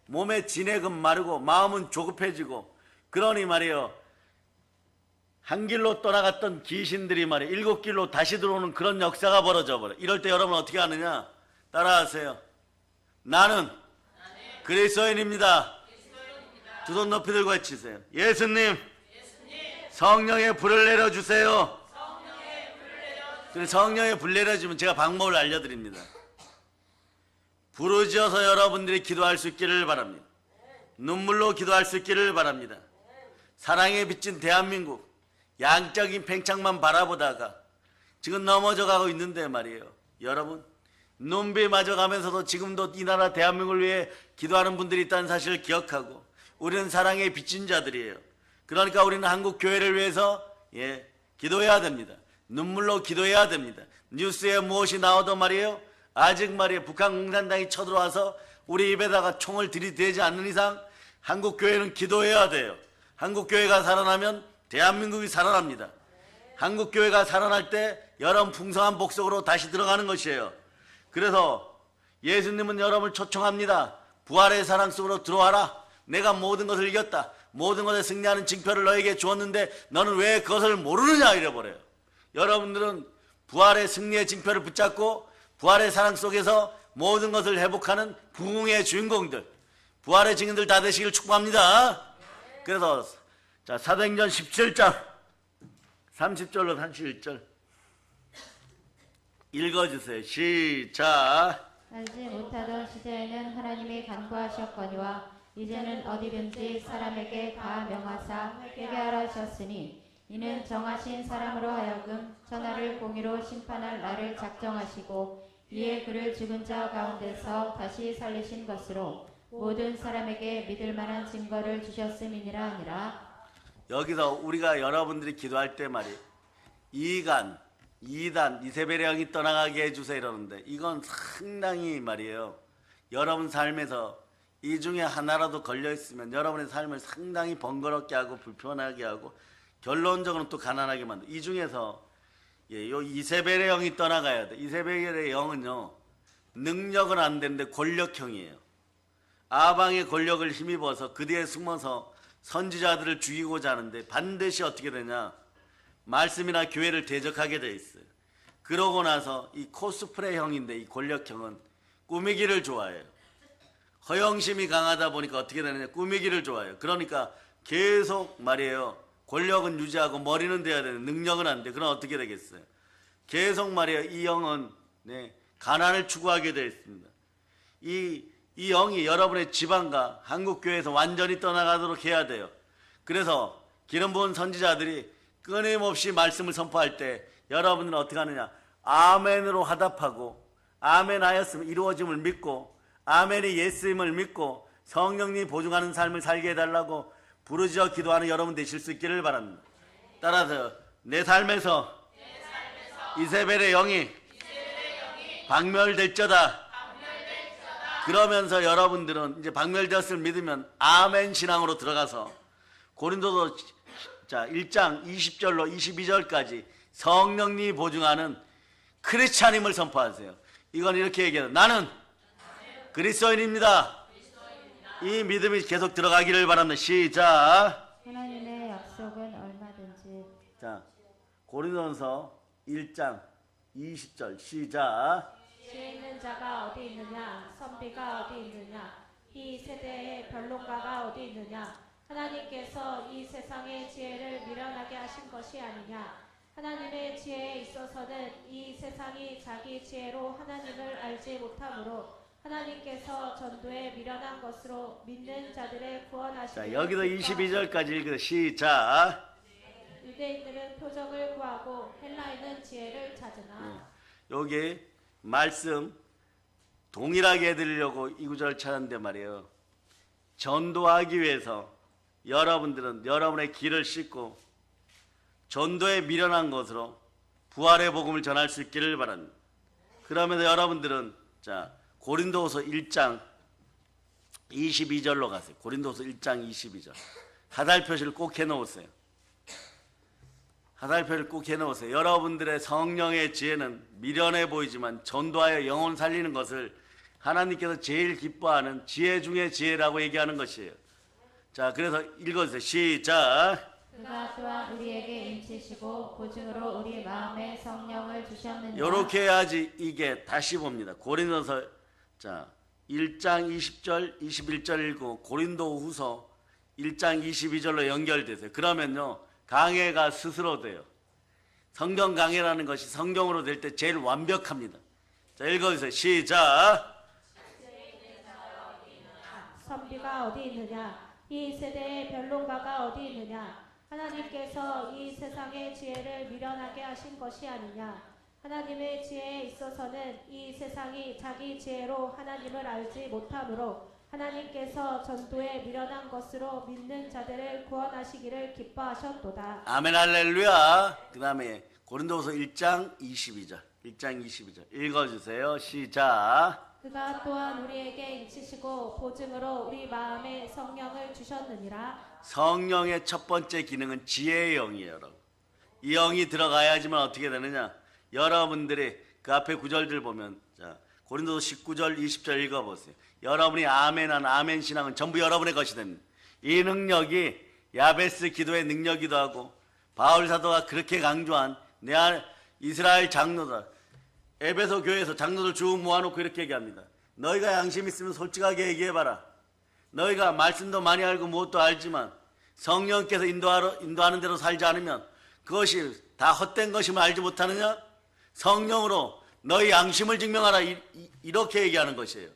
Speaker 1: 몸의 진액은 마르고 마음은 조급해지고, 그러니 말이에요, 한 길로 떠나갔던 귀신들이 말이에요 7길로 다시 들어오는 그런 역사가 벌어져 버려. 이럴 때 여러분 어떻게 하느냐? 따라하세요. 나는 그리스도인입니다. 두 손 높이 들고 외치세요. 예수님, 성령의 불을 내려주세요. 그래서 성령의 불 내려주면 제가 방법을 알려드립니다. 부르짖어서 여러분들이 기도할 수 있기를 바랍니다. 눈물로 기도할 수 있기를 바랍니다. 사랑에 비친 대한민국, 양적인 팽창만 바라보다가 지금 넘어져 가고 있는데 말이에요. 여러분, 눈비 맞아가면서도 지금도 이 나라 대한민국을 위해 기도하는 분들이 있다는 사실을 기억하고, 우리는 사랑에 비친 자들이에요. 그러니까 우리는 한국 교회를 위해서 기도해야 됩니다. 눈물로 기도해야 됩니다. 뉴스에 무엇이 나오던 말이에요, 아직 말이에요 북한 공산당이 쳐들어와서 우리 입에다가 총을 들이대지 않는 이상 한국 교회는 기도해야 돼요. 한국 교회가 살아나면 대한민국이 살아납니다. 한국 교회가 살아날 때 여러분 풍성한 복속으로 다시 들어가는 것이에요. 그래서 예수님은 여러분을 초청합니다. 부활의 사랑 속으로 들어와라. 내가 모든 것을 이겼다. 모든 것에 승리하는 징표를 너에게 주었는데 너는 왜 그것을 모르느냐 이래버려요. 여러분들은 부활의 승리의 징표를 붙잡고 부활의 사랑 속에서 모든 것을 회복하는 부흥의 주인공들, 부활의 증인들 다 되시길 축복합니다. 그래서 자, 사도행전 17장 30절로 31절 읽어주세요. 시작.
Speaker 2: 알지 못하던 시대에는 하나님이 간구하셨거니와 이제는 어디든지 사람에게 다 명하사 회개하라 하셨으니 이는 정하신 사람으로 하여금 천하를 공의로 심판할 날을 작정하시고 이에 그를 죽은 자 가운데서 다시 살리신 것으로 모든 사람에게 믿을 만한 증거를 주셨음이니라 하니라.
Speaker 1: 여기서 우리가 여러분들이 기도할 때 말이에요, 2간, 2단, 이세벨의 영이 떠나가게 해주세요 이러는데, 이건 상당히 말이에요, 여러분 삶에서 이 중에 하나라도 걸려있으면 여러분의 삶을 상당히 번거롭게 하고 불편하게 하고 결론적으로는 또 가난하게 만들어. 이 중에서 요 이세벨의 영이 떠나가야 돼. 이세벨의 영은요, 능력은 안 되는데 권력형이에요. 아방의 권력을 힘입어서 그 뒤에 숨어서 선지자들을 죽이고자 하는데 반드시 어떻게 되냐, 말씀이나 교회를 대적하게 돼 있어요. 그러고 나서 이 코스프레형인데 이 권력형은 꾸미기를 좋아해요. 허영심이 강하다 보니까 어떻게 되느냐, 꾸미기를 좋아해요. 그러니까 계속 말이에요, 권력은 유지하고 머리는 돼야 되는, 능력은 안 돼. 그럼 어떻게 되겠어요? 계속 말이에요, 이 영은 가난을 추구하게 되어 있습니다. 이 영이 여러분의 지방과 한국교회에서 완전히 떠나가도록 해야 돼요. 그래서 기름 부은 선지자들이 끊임없이 말씀을 선포할 때 여러분들은 어떻게 하느냐, 아멘으로 화답하고, 아멘 하였으면 이루어짐을 믿고, 아멘이 예수임을 믿고 성령님이 보증하는 삶을 살게 해달라고 부르짖어 기도하는 여러분 되실 수 있기를 바랍니다. 따라서 내 삶에서 이세벨의 영이 박멸될저다. 그러면서 여러분들은 이제 박멸되었을 믿으면 아멘 신앙으로 들어가서 고린도서 1장 20절로 22절까지 성령님이 보증하는 크리스찬임을 선포하세요. 이건 이렇게 얘기해요. 나는 그리스도인입니다. 이 믿음이 계속 들어가기를 바랍니다. 시작.
Speaker 2: 하나님의 약속은 얼마든지.
Speaker 1: 자, 고린도전서 1장 20절 시작.
Speaker 3: 지혜 있는 자가 어디 있느냐, 선비가 어디 있느냐, 이 세대의 변론가가 어디 있느냐. 하나님께서 이 세상의 지혜를 미련하게 하신 것이 아니냐. 하나님의 지혜에 있어서는 이 세상이 자기 지혜로 하나님을 알지 못하므로 하나님께서 전도에 미련한 것으로 믿는 자들의 구원하시는.
Speaker 1: 자, 여기도 22절까지 읽으세요. 시작.
Speaker 3: 유대인들은 표적을 구하고 헬라인은 지혜를 찾으나.
Speaker 1: 여기 말씀 동일하게 해드리려고 이 구절을 찾았는데 말이에요, 전도하기 위해서 여러분들은 여러분의 길을 씻고 전도에 미련한 것으로 부활의 복음을 전할 수 있기를 바랍니다. 그러면서 여러분들은 자, 고린도후서 1장 22절로 가세요. 고린도후서 1장 22절. 하달표시를 꼭 해놓으세요. 하달표를 꼭 해놓으세요. 여러분들의 성령의 지혜는 미련해 보이지만 전도하여 영혼 살리는 것을 하나님께서 제일 기뻐하는 지혜 중에 지혜라고 얘기하는 것이에요. 자, 그래서 읽어주세요. 시작.
Speaker 2: 그가 또한 우리에게 인치시고 보증으로 우리 마음에 성령을 주셨느니라.
Speaker 1: 요렇게 해야지 이게 다시 봅니다. 고린도서 자 1장 20절 21절 읽고 고린도 후서 1장 22절로 연결되세요. 그러면요 강해가 스스로 돼요. 성경 강해라는 것이 성경으로 될 때 제일 완벽합니다. 자 읽어주세요. 시작.
Speaker 3: 선비가 어디 있느냐? 이 세대의 변론가가 어디 있느냐? 하나님께서 이 세상의 지혜를 미련하게 하신 것이 아니냐? 하나님의 지혜에 있어서는 이 세상이 자기 지혜로 하나님을 알지 못하므로 하나님께서 전도에 미련한 것으로 믿는 자들을 구원하시기를 기뻐하셨도다.
Speaker 1: 아멘 할렐루야. 그 다음에 고린도후서 1장 22절 1장 22절 읽어주세요. 시작.
Speaker 3: 그가 또한 우리에게 인치시고 보증으로 우리 마음에 성령을 주셨느니라.
Speaker 1: 성령의 첫 번째 기능은 지혜의 영이에요. 여러분. 이 영이 들어가야지만 어떻게 되느냐. 여러분들이 그 앞에 구절들 보면 자 고린도서 19절 20절 읽어보세요. 여러분이 아멘한 아멘 신앙은 전부 여러분의 것이 됩니다. 이 능력이 야베스 기도의 능력이기도 하고 바울 사도가 그렇게 강조한 이스라엘 장로들 에베소 교회에서 장로들 쭉 모아놓고 이렇게 얘기합니다. 너희가 양심 있으면 솔직하게 얘기해봐라. 너희가 말씀도 많이 알고 무엇도 알지만 성령께서 인도하는 대로 살지 않으면 그것이 다 헛된 것임을 알지 못하느냐? 성령으로 너희 양심을 증명하라. 이렇게 얘기하는 것이에요.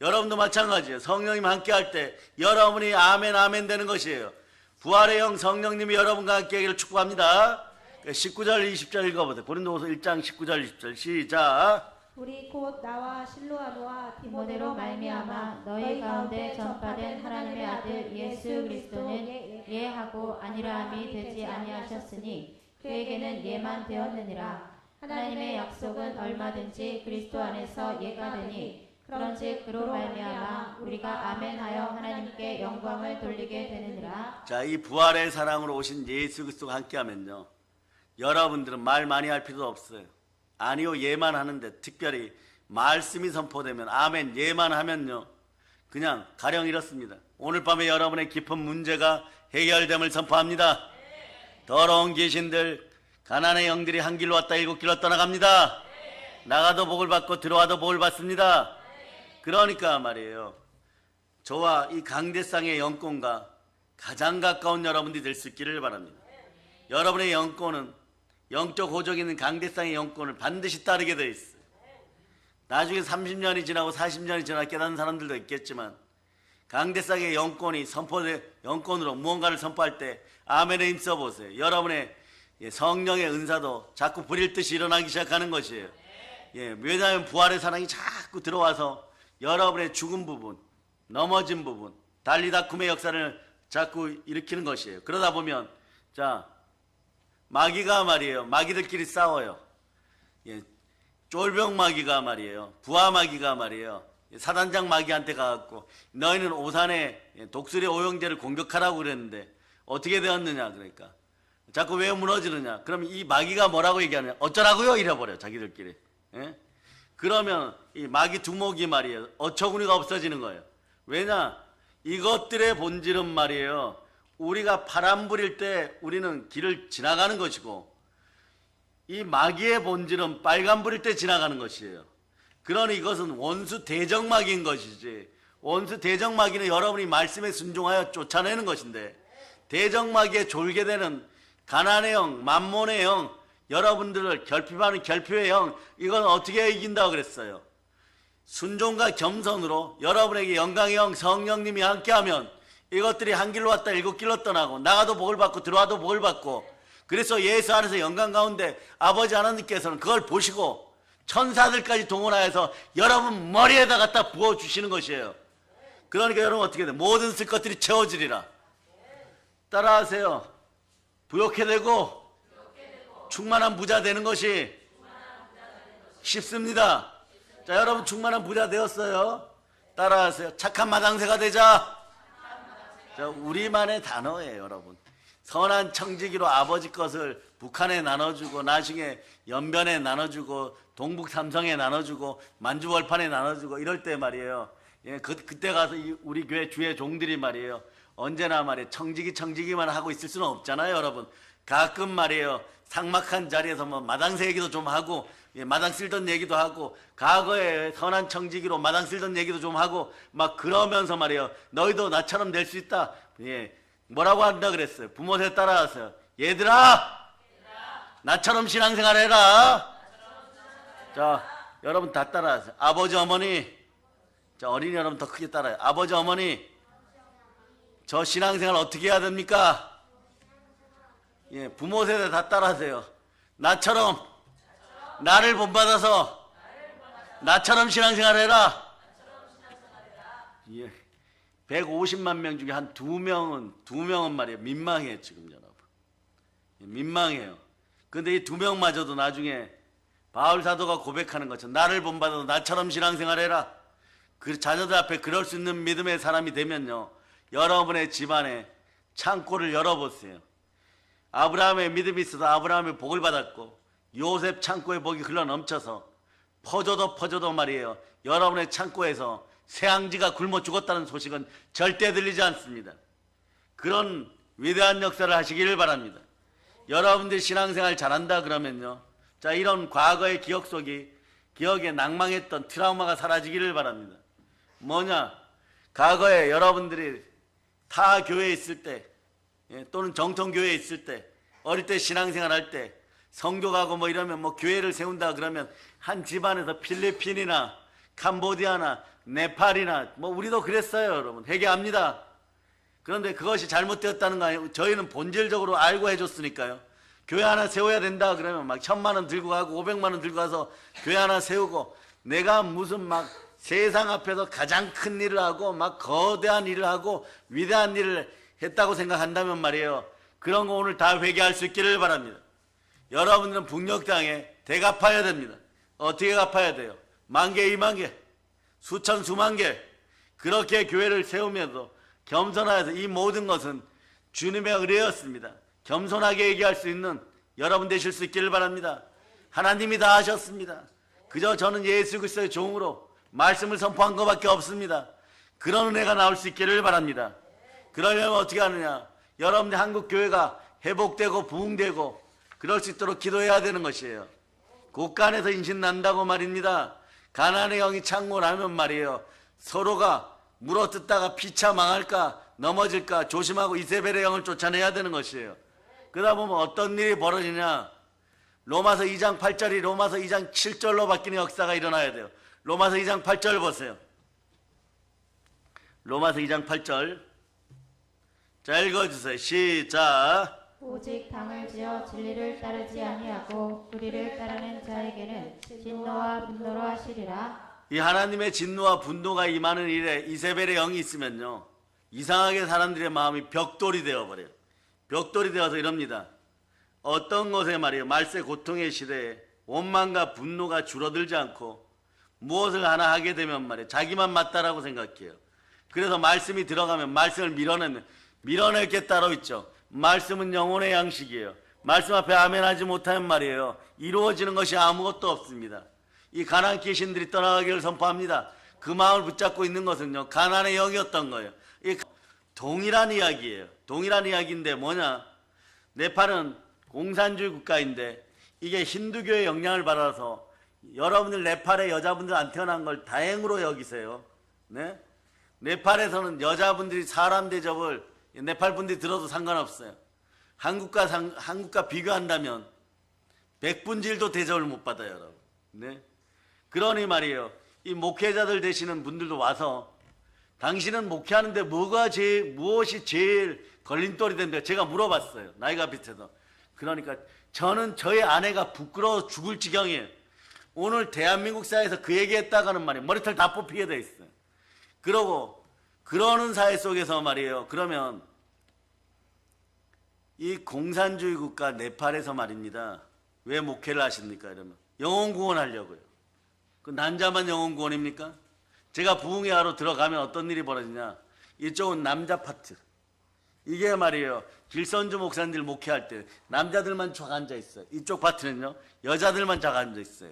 Speaker 1: 여러분도 마찬가지예요. 성령님 함께 할 때 여러분이 아멘 아멘 되는 것이에요. 부활의 영 성령님이 여러분과 함께 하기를 축복합니다. 19절 20절 읽어보세요. 고린도후서 1장 19절 20절 시작.
Speaker 3: 우리 곧 나와 실로아노와
Speaker 2: 디모데로
Speaker 3: 디모데로
Speaker 2: 말미암아 너희 가운데 전파된 하나님의 아들 예수 그리스도는 예하고 아니라함이 되지 아니하셨으니 그에게는 예만 되었느니라. 하나님의 약속은 얼마든지 그리스도 안에서 예가 되니 그런즉 그로 말미암아 우리가 아멘하여 하나님께 영광을 돌리게 되느니라.
Speaker 1: 자, 이 부활의 사랑으로 오신 예수 그리스도가 함께하면요 여러분들은 말 많이 할 필요도 없어요. 아니요 예만 하는데 특별히 말씀이 선포되면 아멘 예만 하면요 그냥 가령 이렇습니다. 오늘 밤에 여러분의 깊은 문제가 해결됨을 선포합니다. 더러운 귀신들 가난의 영들이 한 길로 왔다 일곱 길로 떠나갑니다. 나가도 복을 받고 들어와도 복을 받습니다. 그러니까 말이에요 저와 이 강대상의 영권과 가장 가까운 여러분들이 될 수 있기를 바랍니다. 여러분의 영권은 영적 호적이 있는 강대상의 영권을 반드시 따르게 되어 있어요. 나중에 30년이 지나고 40년이 지나 깨닫는 사람들도 있겠지만 강대상의 영권이 영권으로 무언가를 선포할 때 아멘에 힘써 보세요. 여러분의 성령의 은사도 자꾸 부릴 듯이 일어나기 시작하는 것이에요. 왜냐하면 부활의 사랑이 자꾸 들어와서 여러분의 죽은 부분, 넘어진 부분, 달리다쿰의 역사를 자꾸 일으키는 것이에요. 그러다 보면 자 마귀가 말이에요. 마귀들끼리 싸워요. 쫄병 마귀가 말이에요. 부하 마귀가 말이에요. 사단장 마귀한테 가갖고 너희는 오산의 독수리 오형제를 공격하라고 그랬는데 어떻게 되었느냐. 그러니까 자꾸 왜 무너지느냐. 그럼 이 마귀가 뭐라고 얘기하느냐. 어쩌라고요? 이래버려 자기들끼리. 그러면 이 마귀 두목이 말이에요. 어처구니가 없어지는 거예요. 왜냐? 이것들의 본질은 말이에요. 우리가 바람 부릴 때 우리는 길을 지나가는 것이고 이 마귀의 본질은 빨간 불일 때 지나가는 것이에요. 그러니 이것은 원수 대적마귀인 것이지 원수 대적마귀는 여러분이 말씀에 순종하여 쫓아내는 것인데 대적마귀에 졸게 되는 가난의 영, 만몬의 영, 여러분들을 결핍하는 결핍의 영 이건 어떻게 이긴다고 그랬어요? 순종과 겸손으로 여러분에게 영광의 영 성령님이 함께하면 이것들이 한 길로 왔다 일곱 길로 떠나고 나가도 복을 받고 들어와도 복을 받고 그래서 예수 안에서 영광 가운데 아버지 하나님께서는 그걸 보시고 천사들까지 동원하여서 여러분 머리에다 갖다 부어주시는 것이에요. 그러니까 여러분 어떻게 돼? 모든 쓸 것들이 채워지리라. 따라하세요. 부욕해 되고 충만한 부자 되는 것이 쉽습니다. 자, 여러분 충만한 부자 되었어요. 따라하세요. 착한 마당새가 되자. 자, 우리만의 단어예요, 여러분. 선한 청지기로 아버지 것을 북한에 나눠주고 나중에 연변에 나눠주고 동북 삼성에 나눠주고 만주벌판에 나눠주고 이럴 때 말이에요. 예, 그때 가서 우리 교회 주의 종들이 말이에요. 언제나 말이에요. 청지기만 하고 있을 수는 없잖아요, 여러분. 가끔 말이에요. 삭막한 자리에서 뭐 마당새 얘기도 좀 하고, 예, 마당 쓸던 얘기도 하고, 과거에 선한 청지기로 마당 쓸던 얘기도 좀 하고, 막 그러면서 말이에요. 너희도 나처럼 될 수 있다. 예, 뭐라고 한다 그랬어요? 부모 세 따라하세요. 얘들아, 나처럼 신앙생활 해라. 자, 여러분 다 따라하세요. 아버지, 어머니. 자, 어린이 여러분 더 크게 따라해요. 아버지, 어머니, 저 신앙생활 어떻게 해야 됩니까? 예, 부모 세대 다 따라하세요. 나처럼 나를 본받아서 나처럼 신앙생활 해라. 예, 150만 명 중에 한 2명은 말이에요. 민망해요, 지금 여러분. 예, 민망해요. 근데 이 2명마저도 나중에 바울 사도가 고백하는 것처럼 나를 본받아서 나처럼 신앙생활 해라. 그 자녀들 앞에 그럴 수 있는 믿음의 사람이 되면요, 여러분의 집안에 창고를 열어보세요. 아브라함의 믿음이 있어서 아브라함이 복을 받았고 요셉 창고에 복이 흘러넘쳐서 퍼져도 말이에요, 여러분의 창고에서 새앙지가 굶어 죽었다는 소식은 절대 들리지 않습니다. 그런 위대한 역사를 하시기를 바랍니다. 여러분들 신앙생활 잘한다 그러면요, 자, 이런 과거의 기억 속이 기억에 낭망했던 트라우마가 사라지기를 바랍니다. 뭐냐, 과거에 여러분들이 타 교회에 있을 때, 예, 또는 정통교회에 있을 때, 어릴 때 신앙생활 할 때 성교 가고 뭐 이러면 뭐 교회를 세운다 그러면 한 집안에서 필리핀이나 캄보디아나 네팔이나 뭐 우리도 그랬어요, 여러분. 회개합니다. 그런데 그것이 잘못되었다는 거 아니에요. 저희는 본질적으로 알고 해줬으니까요. 교회 하나 세워야 된다 그러면 막 1000만 원 들고 가고 500만 원 들고 가서 교회 하나 세우고, 내가 무슨 막 세상 앞에서 가장 큰 일을 하고 막 거대한 일을 하고 위대한 일을 했다고 생각한다면 말이에요, 그런 거 오늘 다 회개할 수 있기를 바랍니다. 여러분들은 북녘땅에 대갚아야 됩니다. 어떻게 갚아야 돼요? 10,000개, 20,000개, 수천, 수만 개. 그렇게 교회를 세우면서 겸손하여서 이 모든 것은 주님의 의뢰였습니다. 겸손하게 얘기할 수 있는 여러분 되실 수 있기를 바랍니다. 하나님이 다 하셨습니다. 그저 저는 예수 그리스도의 종으로 말씀을 선포한 것밖에 없습니다. 그런 은혜가 나올 수 있기를 바랍니다. 그러려면 어떻게 하느냐, 여러분들 한국 교회가 회복되고 부흥되고 그럴 수 있도록 기도해야 되는 것이에요. 곳간에서 인신 난다고 말입니다. 가난의 영이 창궐하면 말이에요, 서로가 물어뜯다가 피차 망할까 넘어질까 조심하고 이세벨의 영을 쫓아내야 되는 것이에요. 그러다 보면 어떤 일이 벌어지냐, 로마서 2장 8절이 로마서 2장 7절로 바뀌는 역사가 일어나야 돼요. 로마서 2장 8절 보세요. 로마서 2장 8절. 자, 읽어주세요. 시작.
Speaker 2: 오직 당을 지어 진리를 따르지 아니하고 불의를 따르는 자에게는 진노와 분노로 하시리라.
Speaker 1: 이 하나님의 진노와 분노가 임하는 일에 이세벨의 영이 있으면요, 이상하게 사람들의 마음이 벽돌이 되어버려요. 벽돌이 되어서 이럽니다. 어떤 것에 말이에요, 말세 고통의 시대에 원망과 분노가 줄어들지 않고 무엇을 하나 하게 되면 말이에요, 자기만 맞다라고 생각해요. 그래서 말씀이 들어가면 말씀을 밀어낼 게 따로 있죠. 말씀은 영혼의 양식이에요. 말씀 앞에 아멘 하지 못하면 말이에요, 이루어지는 것이 아무것도 없습니다. 이 가난 귀신들이 떠나가기를 선포합니다. 그 마음을 붙잡고 있는 것은요, 가난의 영이었던 거예요. 이 동일한 이야기예요. 동일한 이야기인데 뭐냐, 네팔은 공산주의 국가인데 이게 힌두교의 영향을 받아서 여러분들 네팔의 여자분들 안 태어난 걸 다행으로 여기세요. 네? 네팔에서는 여자분들이 사람 대접을 네팔 분들이 들어도 상관없어요. 한국과 비교한다면 백분질도 대접을 못 받아요, 여러분. 네? 그러니 말이에요, 이 목회자들 되시는 분들도 와서 당신은 목회하는데 무엇이 제일 걸림돌이 된다 제가 물어봤어요. 나이가 비슷해서. 그러니까 저는 저의 아내가 부끄러워 죽을 지경이에요. 오늘 대한민국 사회에서 그 얘기했다가는 말이에요, 머리털 다 뽑히게 돼 있어요. 그러는 사회 속에서 말이에요, 그러면 이 공산주의 국가 네팔에서 말입니다, 왜 목회를 하십니까? 이러면 영혼 구원하려고요. 그 난자만 영혼 구원입니까? 제가 부흥회하러 들어가면 어떤 일이 벌어지냐, 이쪽은 남자 파트, 이게 말이에요. 길선주 목사님들 목회할 때 남자들만 쫙 앉아 있어요. 이쪽 파트는요 여자들만 쫙 앉아 있어요.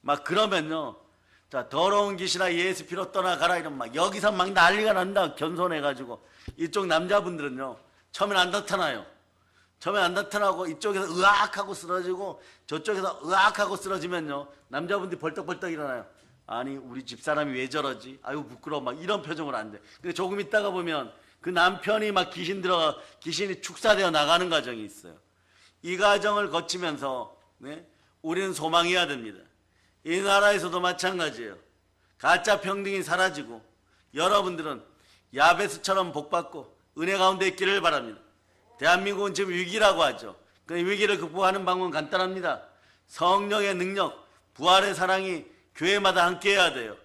Speaker 1: 막 그러면요, 자 더러운 귀신아 예수 피로 떠나가라 이러면 막 여기서 막 난리가 난다. 겸손해가지고 이쪽 남자분들은요 처음엔 안 나타나요. 처음에 안 나타나고 이쪽에서 으악하고 쓰러지고 저쪽에서 으악하고 쓰러지면요 남자분들이 벌떡벌떡 일어나요. 아니 우리 집사람이 왜 저러지? 아유 부끄러워. 막 이런 표정으로 안 돼. 근데 조금 있다가 보면 그 남편이 막 귀신이 축사되어 나가는 과정이 있어요. 이 과정을 거치면서 우리는 소망해야 됩니다. 이 나라에서도 마찬가지예요. 가짜 평등이 사라지고 여러분들은 야베스처럼 복받고 은혜 가운데 있기를 바랍니다. 대한민국은 지금 위기라고 하죠. 그 위기를 극복하는 방법은 간단합니다. 성령의 능력, 부활의 사랑이 교회마다 함께해야 돼요.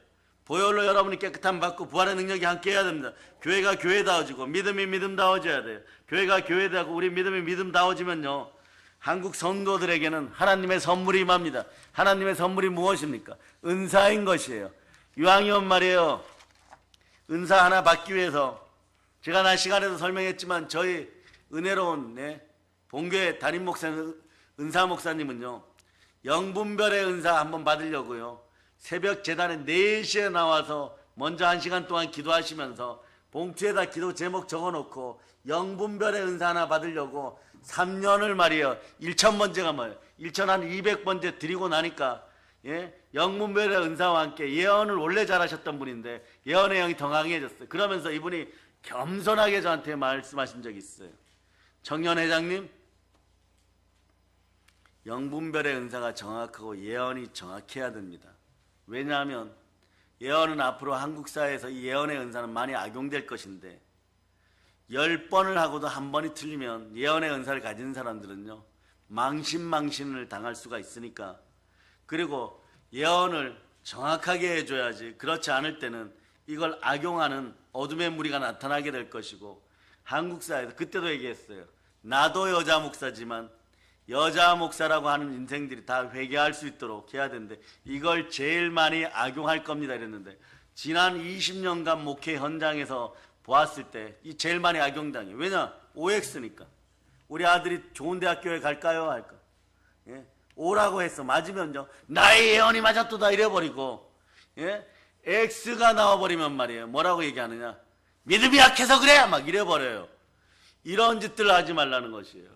Speaker 1: 보혈로 여러분이 깨끗함 받고 부활의 능력이 함께해야 됩니다. 교회가 교회다워지고 믿음이 믿음다워져야 돼요. 교회가 교회다고 우리 믿음이 믿음다워지면요 한국 성도들에게는 하나님의 선물이 임합니다. 하나님의 선물이 무엇입니까? 은사인 것이에요. 이왕이면 말이에요, 은사 하나 받기 위해서 제가 날 시간에도 설명했지만 저희 은혜로운 본교회 담임 목사님, 은사 목사님은요 영분별의 은사 한번 받으려고요 새벽 재단에 4시에 나와서 먼저 1시간 동안 기도하시면서 봉투에다 기도 제목 적어놓고 영분별의 은사 하나 받으려고 3년을 말이에요. 1000번째가 뭐예요? 1200번째 드리고 나니까 영분별의 은사와 함께 예언을 원래 잘하셨던 분인데 예언의 영이 더 강해졌어요. 그러면서 이분이 겸손하게 저한테 말씀하신 적이 있어요. 청년회장님, 영분별의 은사가 정확하고 예언이 정확해야 됩니다. 왜냐하면 예언은 앞으로 한국 사회에서 이 예언의 은사는 많이 악용될 것인데 10번을 하고도 한 번이 틀리면 예언의 은사를 가진 사람들은요 망신을 당할 수가 있으니까, 그리고 예언을 정확하게 해줘야지 그렇지 않을 때는 이걸 악용하는 어둠의 무리가 나타나게 될 것이고, 한국 사회에서 그때도 얘기했어요. 나도 여자 목사지만 여자 목사라고 하는 인생들이 다 회개할 수 있도록 해야 되는데 이걸 제일 많이 악용할 겁니다 이랬는데, 지난 20년간 목회 현장에서 보았을 때 이 제일 많이 악용당해요. 왜냐? OX니까. 우리 아들이 좋은 대학교에 갈까요? 할까? 오라고 했어. 맞으면요 나의 예언이 맞았도다 이래버리고, X가 나와버리면 말이에요 뭐라고 얘기하느냐? 믿음이 약해서 그래! 막 이래버려요. 이런 짓들을 하지 말라는 것이에요.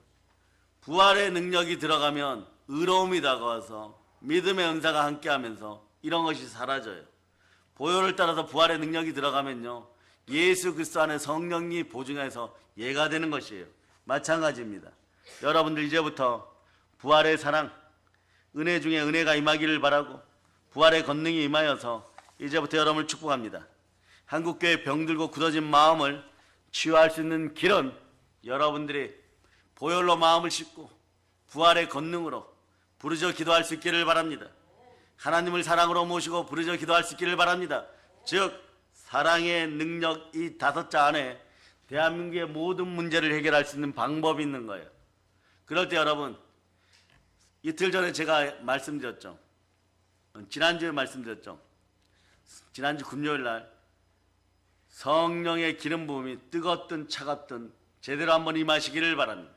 Speaker 1: 부활의 능력이 들어가면 의로움이 다가와서 믿음의 은사가 함께하면서 이런 것이 사라져요. 보혈을 따라서 부활의 능력이 들어가면요 예수 그리스도 안에 성령이 보증해서 예가 되는 것이에요. 마찬가지입니다. 여러분들 이제부터 부활의 사랑, 은혜 중에 은혜가 임하기를 바라고 부활의 권능이 임하여서 이제부터 여러분을 축복합니다. 한국교회 병들고 굳어진 마음을 치유할 수 있는 길은 여러분들이 보혈로 마음을 씻고 부활의 권능으로 부르짖어 기도할 수 있기를 바랍니다. 하나님을 사랑으로 모시고 부르짖어 기도할 수 있기를 바랍니다. 즉 사랑의 능력 이 5자 안에 대한민국의 모든 문제를 해결할 수 있는 방법이 있는 거예요. 그럴 때 여러분, 이틀 전에 제가 말씀드렸죠. 지난주에 말씀드렸죠. 지난주 금요일 날 성령의 기름 부음이 뜨겁든 차갑든 제대로 한번 임하시기를 바랍니다.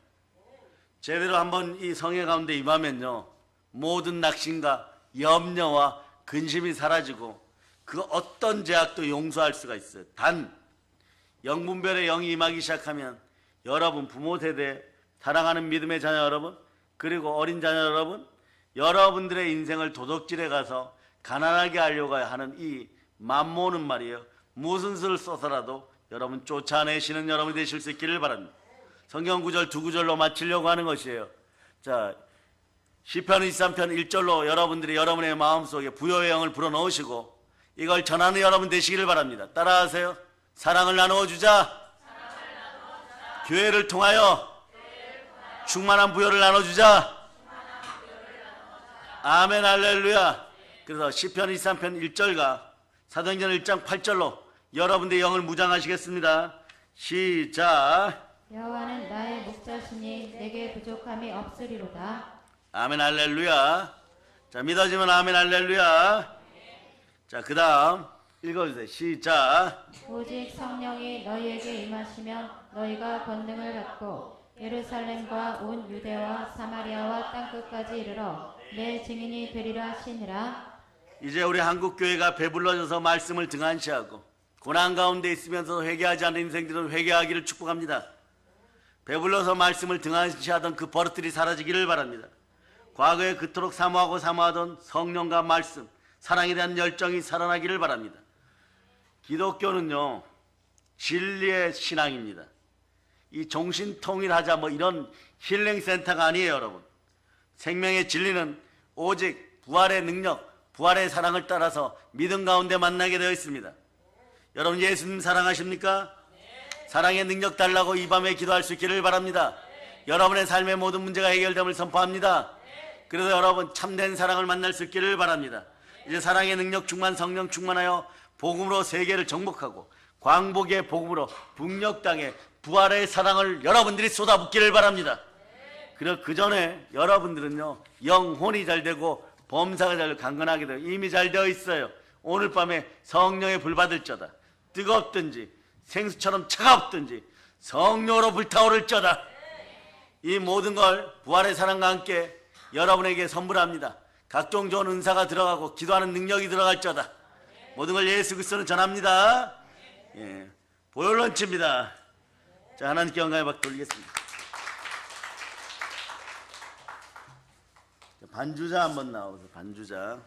Speaker 1: 제대로 한번 이 성회 가운데 임하면요 모든 낙심과 염려와 근심이 사라지고 그 어떤 죄악도 용서할 수가 있어요. 단 영분별의 영이 임하기 시작하면 여러분 부모 세대, 사랑하는 믿음의 자녀 여러분, 그리고 어린 자녀 여러분, 여러분들의 인생을 도둑질해 가서 가난하게 하려고 하는 이 만모는 말이에요 무슨 수를 써서라도 여러분 쫓아내시는 여러분이 되실 수 있기를 바랍니다. 성경 구절 2구절로 마치려고 하는 것이에요. 자, 시편 23편 1절로 여러분들이 여러분의 마음속에 부요의 영을 불어넣으시고 이걸 전하는 여러분 되시기를 바랍니다. 따라하세요. 사랑을 나누어주자. 교회를 통하여 충만한 부요를 나눠주자. 아멘 할렐루야. 그래서 시편 23편 1절과 사도행전 1장 8절로 여러분들의 영을 무장하시겠습니다. 시작.
Speaker 2: 여호와는 나의 목자시니 내게 부족함이 없으리로다.
Speaker 1: 아멘 할렐루야. 자, 믿어지면 아멘 할렐루야. 자, 그 다음 읽어주세요. 시작.
Speaker 2: 오직 성령이 너희에게 임하시면 너희가 권능을 받고 예루살렘과 온 유대와 사마리아와 땅끝까지 이르러 내 증인이 되리라 하시니라.
Speaker 1: 이제 우리 한국교회가 배불러져서 말씀을 등한시하고 고난 가운데 있으면서 회개하지 않는 인생들은 회개하기를 축복합니다. 배불러서 말씀을 등한시하던 그 버릇들이 사라지기를 바랍니다. 과거에 그토록 사모하던 성령과 말씀, 사랑에 대한 열정이 살아나기를 바랍니다. 기독교는요, 진리의 신앙입니다. 이 정신통일하자 뭐 이런 힐링센터가 아니에요, 여러분. 생명의 진리는 오직 부활의 능력, 부활의 사랑을 따라서 믿음 가운데 만나게 되어 있습니다. 여러분 예수님 사랑하십니까? 사랑의 능력 달라고 이 밤에 기도할 수 있기를 바랍니다. 여러분의 삶의 모든 문제가 해결됨을 선포합니다. 그래서 여러분 참된 사랑을 만날 수 있기를 바랍니다. 이제 사랑의 능력 충만, 성령 충만하여 복음으로 세계를 정복하고 광복의 복음으로 북녘 땅에 부활의 사랑을 여러분들이 쏟아붓기를 바랍니다. 그리고 그 전에 여러분들은요, 영혼이 잘 되고 범사가 잘 강건하게 되고 이미 잘 되어 있어요. 오늘 밤에 성령의 불 받을 자다. 뜨겁든지 생수처럼 차갑든지 성령으로 불타오를 자다. 이 모든 걸 부활의 사랑과 함께 여러분에게 선물합니다. 각종 좋은 은사가 들어가고 기도하는 능력이 들어갈 자다. 모든 걸 예수 그리스도는 전합니다. 예, 보혈런치입니다. 자, 하나님께 영광의 박수 돌리겠습니다. 반주자 한번 나오세요. 반주자.